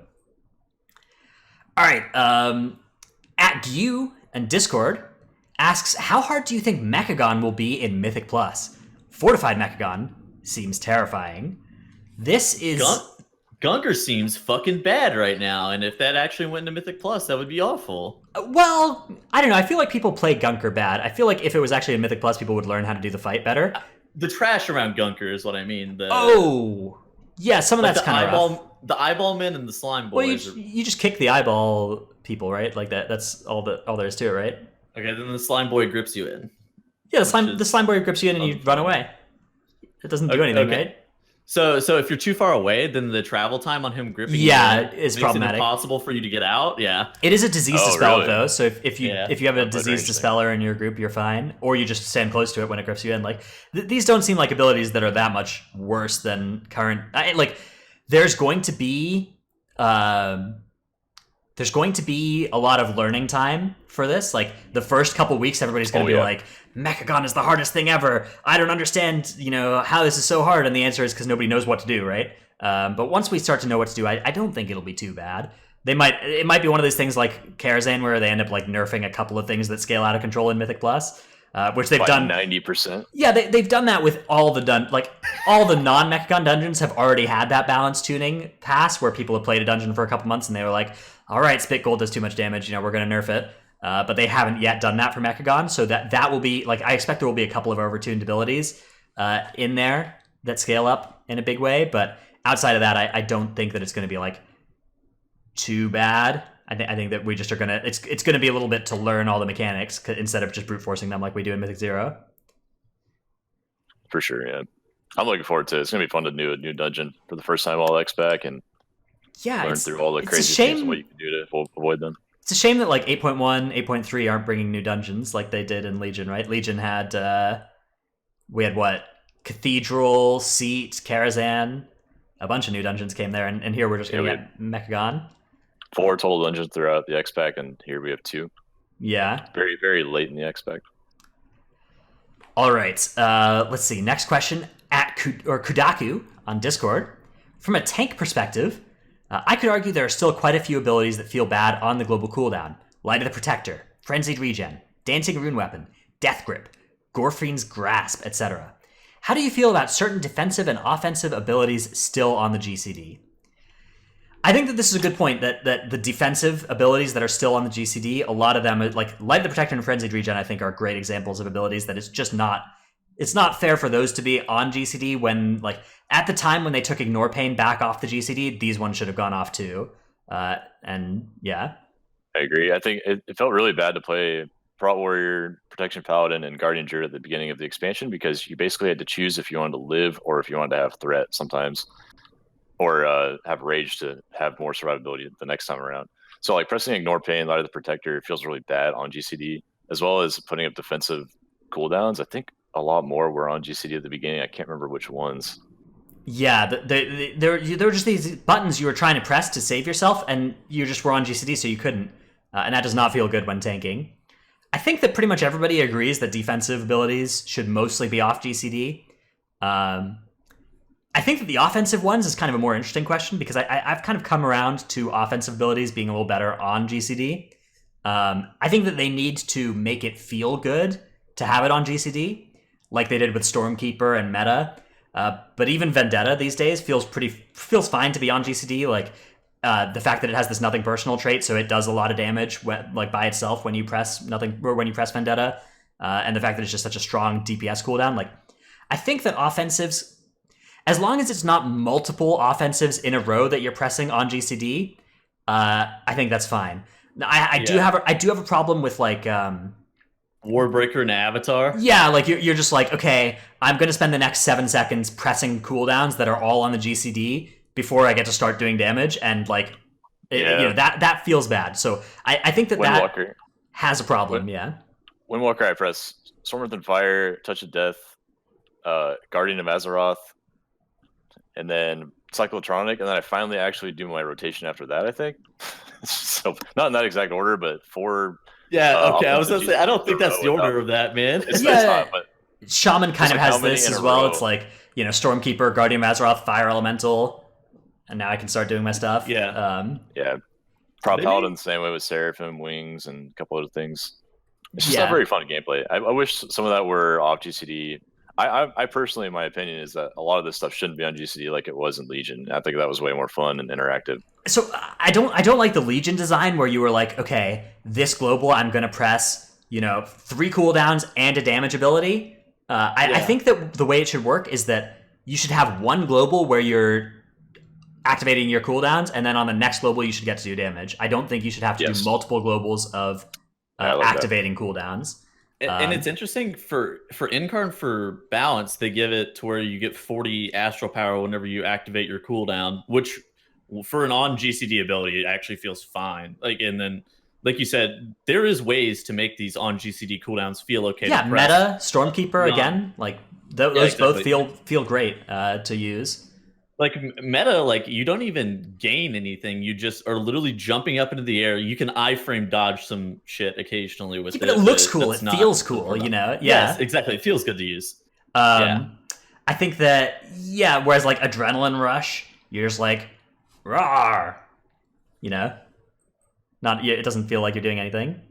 All right, at Gu and Discord asks, how hard do you think Mechagon will be in Mythic Plus? Fortified Mechagon seems terrifying. This is Gunker seems fucking bad right now, and if that actually went into Mythic Plus, that would be awful. Well, I don't know. I feel like people play Gunker bad. I feel like if it was actually in Mythic Plus, people would learn how to do the fight better. The trash around Gunker is what I mean. Yeah, some of that's kind of rough. The eyeball men and the slime boys. Well, you just kick the eyeball people, right? Like that's all there is to it, right? Okay, then the slime boy grips you in. Yeah, the slime boy grips you in and you run away. It doesn't do anything, right? So if you're too far away, then the travel time on him gripping you is problematic. It's impossible for you to get out. Yeah, it is a disease dispel though. So if you have a disease dispeller in your group, you're fine, or you just stand close to it when it grips you in. Like these don't seem like abilities that are that much worse than current. There's going to be a lot of learning time for this. Like the first couple weeks, everybody's going to be like, Mechagon is the hardest thing ever. I don't understand, how this is so hard. And the answer is because nobody knows what to do, right? But once we start to know what to do, I don't think it'll be too bad. It might be one of those things like Karazhan where they end up like nerfing a couple of things that scale out of control in Mythic Plus, which they've done 90%. Yeah, they've done that with all the non-Mechagon dungeons have already had that balance tuning pass where people have played a dungeon for a couple months and they were like, all right, Spit Gold does too much damage, we're going to nerf it. But they haven't yet done that for Mechagon, so that will be, I expect there will be a couple of overtuned abilities in there that scale up in a big way, but outside of that, I don't think that it's going to be, too bad. I think that we just are going to, it's going to be a little bit to learn all the mechanics instead of just brute forcing them like we do in Mythic Zero. For sure, yeah. I'm looking forward to it. It's going to be fun to do a new dungeon for the first time all X-Pack and learn through all the crazy things and what you can do to avoid them. It's a shame that 8.1, 8.3 aren't bringing new dungeons like they did in Legion, right? Legion had, we had what? Cathedral, Seat, Karazhan. A bunch of new dungeons came there, and here we're just going to get Mechagon. 4 total dungeons throughout the X-Pack, and here we have 2. Yeah. Very, very late in the X-Pack. All right. Let's see. Next question at Kudaku on Discord. From a tank perspective, I could argue there are still quite a few abilities that feel bad on the global cooldown. Light of the Protector, Frenzied Regen, Dancing Rune Weapon, Death Grip, Gorfiend's Grasp, etc. How do you feel about certain defensive and offensive abilities still on the GCD? I think that this is a good point, that the defensive abilities that are still on the GCD, a lot of them, like Light of the Protector and Frenzied Regen, I think are great examples of abilities that it's just not... It's not fair for those to be on GCD when, at the time when they took Ignore Pain back off the GCD, these ones should have gone off too. And yeah. I agree. I think it felt really bad to play Prot Warrior, Protection Paladin, and Guardian Druid at the beginning of the expansion because you basically had to choose if you wanted to live or if you wanted to have Threat sometimes, or have Rage to have more survivability the next time around. So pressing Ignore Pain, Light of the Protector feels really bad on GCD. as well as putting up defensive cooldowns. I think a lot more were on GCD at the beginning. I can't remember which ones. Yeah, there were just these buttons you were trying to press to save yourself, and you just were on GCD, so you couldn't. And that does not feel good when tanking. I think that pretty much everybody agrees that defensive abilities should mostly be off GCD. I think that the offensive ones is kind of a more interesting question, because I've kind of come around to offensive abilities being a little better on GCD. I think that they need to make it feel good to have it on GCD, like they did with Stormkeeper and Meta. But even Vendetta these days feels fine to be on GCD. Like the fact that it has this nothing personal trait, so it does a lot of damage like by itself when you press nothing, or when you press Vendetta, and the fact that it's just such a strong DPS cooldown. Like, I think that offensives, as long as it's not multiple offensives in a row that you're pressing on GCD, I think that's fine. I do have a problem with like Warbreaker and Avatar. Yeah, like you're just like, okay, I'm gonna spend the next 7 seconds pressing cooldowns that are all on the GCD before I get to start doing damage, and like, that feels bad. So I think that Windwalker has a problem. Windwalker, I press Storm and Fire, Touch of Death, Guardian of Azeroth, and then Cyclotronic, and then I finally actually do my rotation after that, I think. So not in that exact order, but 4. Yeah, okay. I was gonna say, I don't think that's the order of that, man. It's not, but Shaman kind of like has this as well. It's like, Stormkeeper, Guardian of Azeroth, Fire Elemental, and now I can start doing my stuff. Yeah. Paladin the same way with Seraphim, Wings, and a couple other things. It's just not very fun gameplay. I wish some of that were off GCD. I personally, in my opinion, is that a lot of this stuff shouldn't be on GCD like it was in Legion. I think that was way more fun and interactive. So I don't like the Legion design where you were like, okay, this global I'm gonna press 3 cooldowns and a damage ability. I think that the way it should work is that you should have one global where you're activating your cooldowns, and then on the next global you should get to do damage. I don't think you should have to do multiple globals of activating cooldowns. And it's interesting for Incarn, for balance, they give it to where you get 40 astral power whenever you activate your cooldown, which for an on GCD ability, it actually feels fine. Like, and then, like you said, there is ways to make these on GCD cooldowns feel okay. Yeah, Meta, Stormkeeper again, like those both feel great to use. Like Meta, like you don't even gain anything. You just are literally jumping up into the air. You can iframe dodge some shit occasionally with it. But it looks cool. It feels cool, Yeah. Yes, exactly. It feels good to use. I think that, whereas like Adrenaline Rush, you're just like, rawr, it doesn't feel like you're doing anything.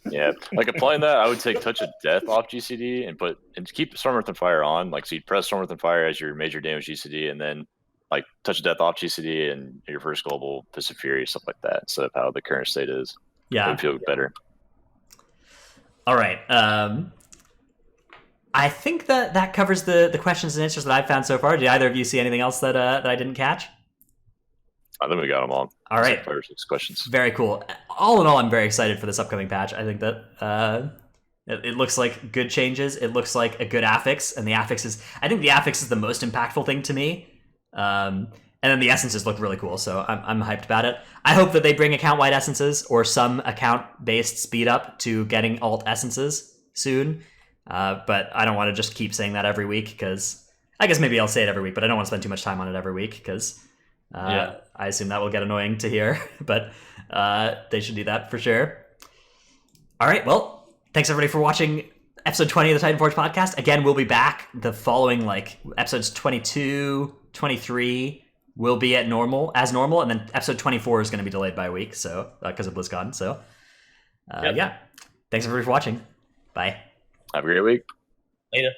Yeah, like applying that, I would take Touch of Death off GCD and keep Storm Earth and Fire on. Like, so you'd press Storm Earth and Fire as your major damage GCD, and then like Touch of Death off GCD and your first global Fist of Fury, stuff like that. Instead of how the current state is, it would feel better. All right, I think that covers the questions and answers that I've found so far. Did either of you see anything else that I didn't catch? I think we got them all. All right. 5 or 6 questions. Very cool. All in all, I'm very excited for this upcoming patch. I think that it looks like good changes. It looks like a good affix, and I think the affix is the most impactful thing to me. And then the essences look really cool, so I'm hyped about it. I hope that they bring account-wide essences or some account-based speed up to getting alt essences soon. But I don't want to just keep saying that every week, because I guess maybe I'll say it every week, but I don't want to spend too much time on it every week, because I assume that will get annoying to hear, but they should do that for sure. All right, well, thanks everybody for watching episode 20 of the Titanforge podcast. Again, we'll be back the following, episodes 22, 23 will be as normal, and then episode 24 is going to be delayed by a week, so because of BlizzCon. So, thanks everybody for watching. Bye. Have a great week. Later.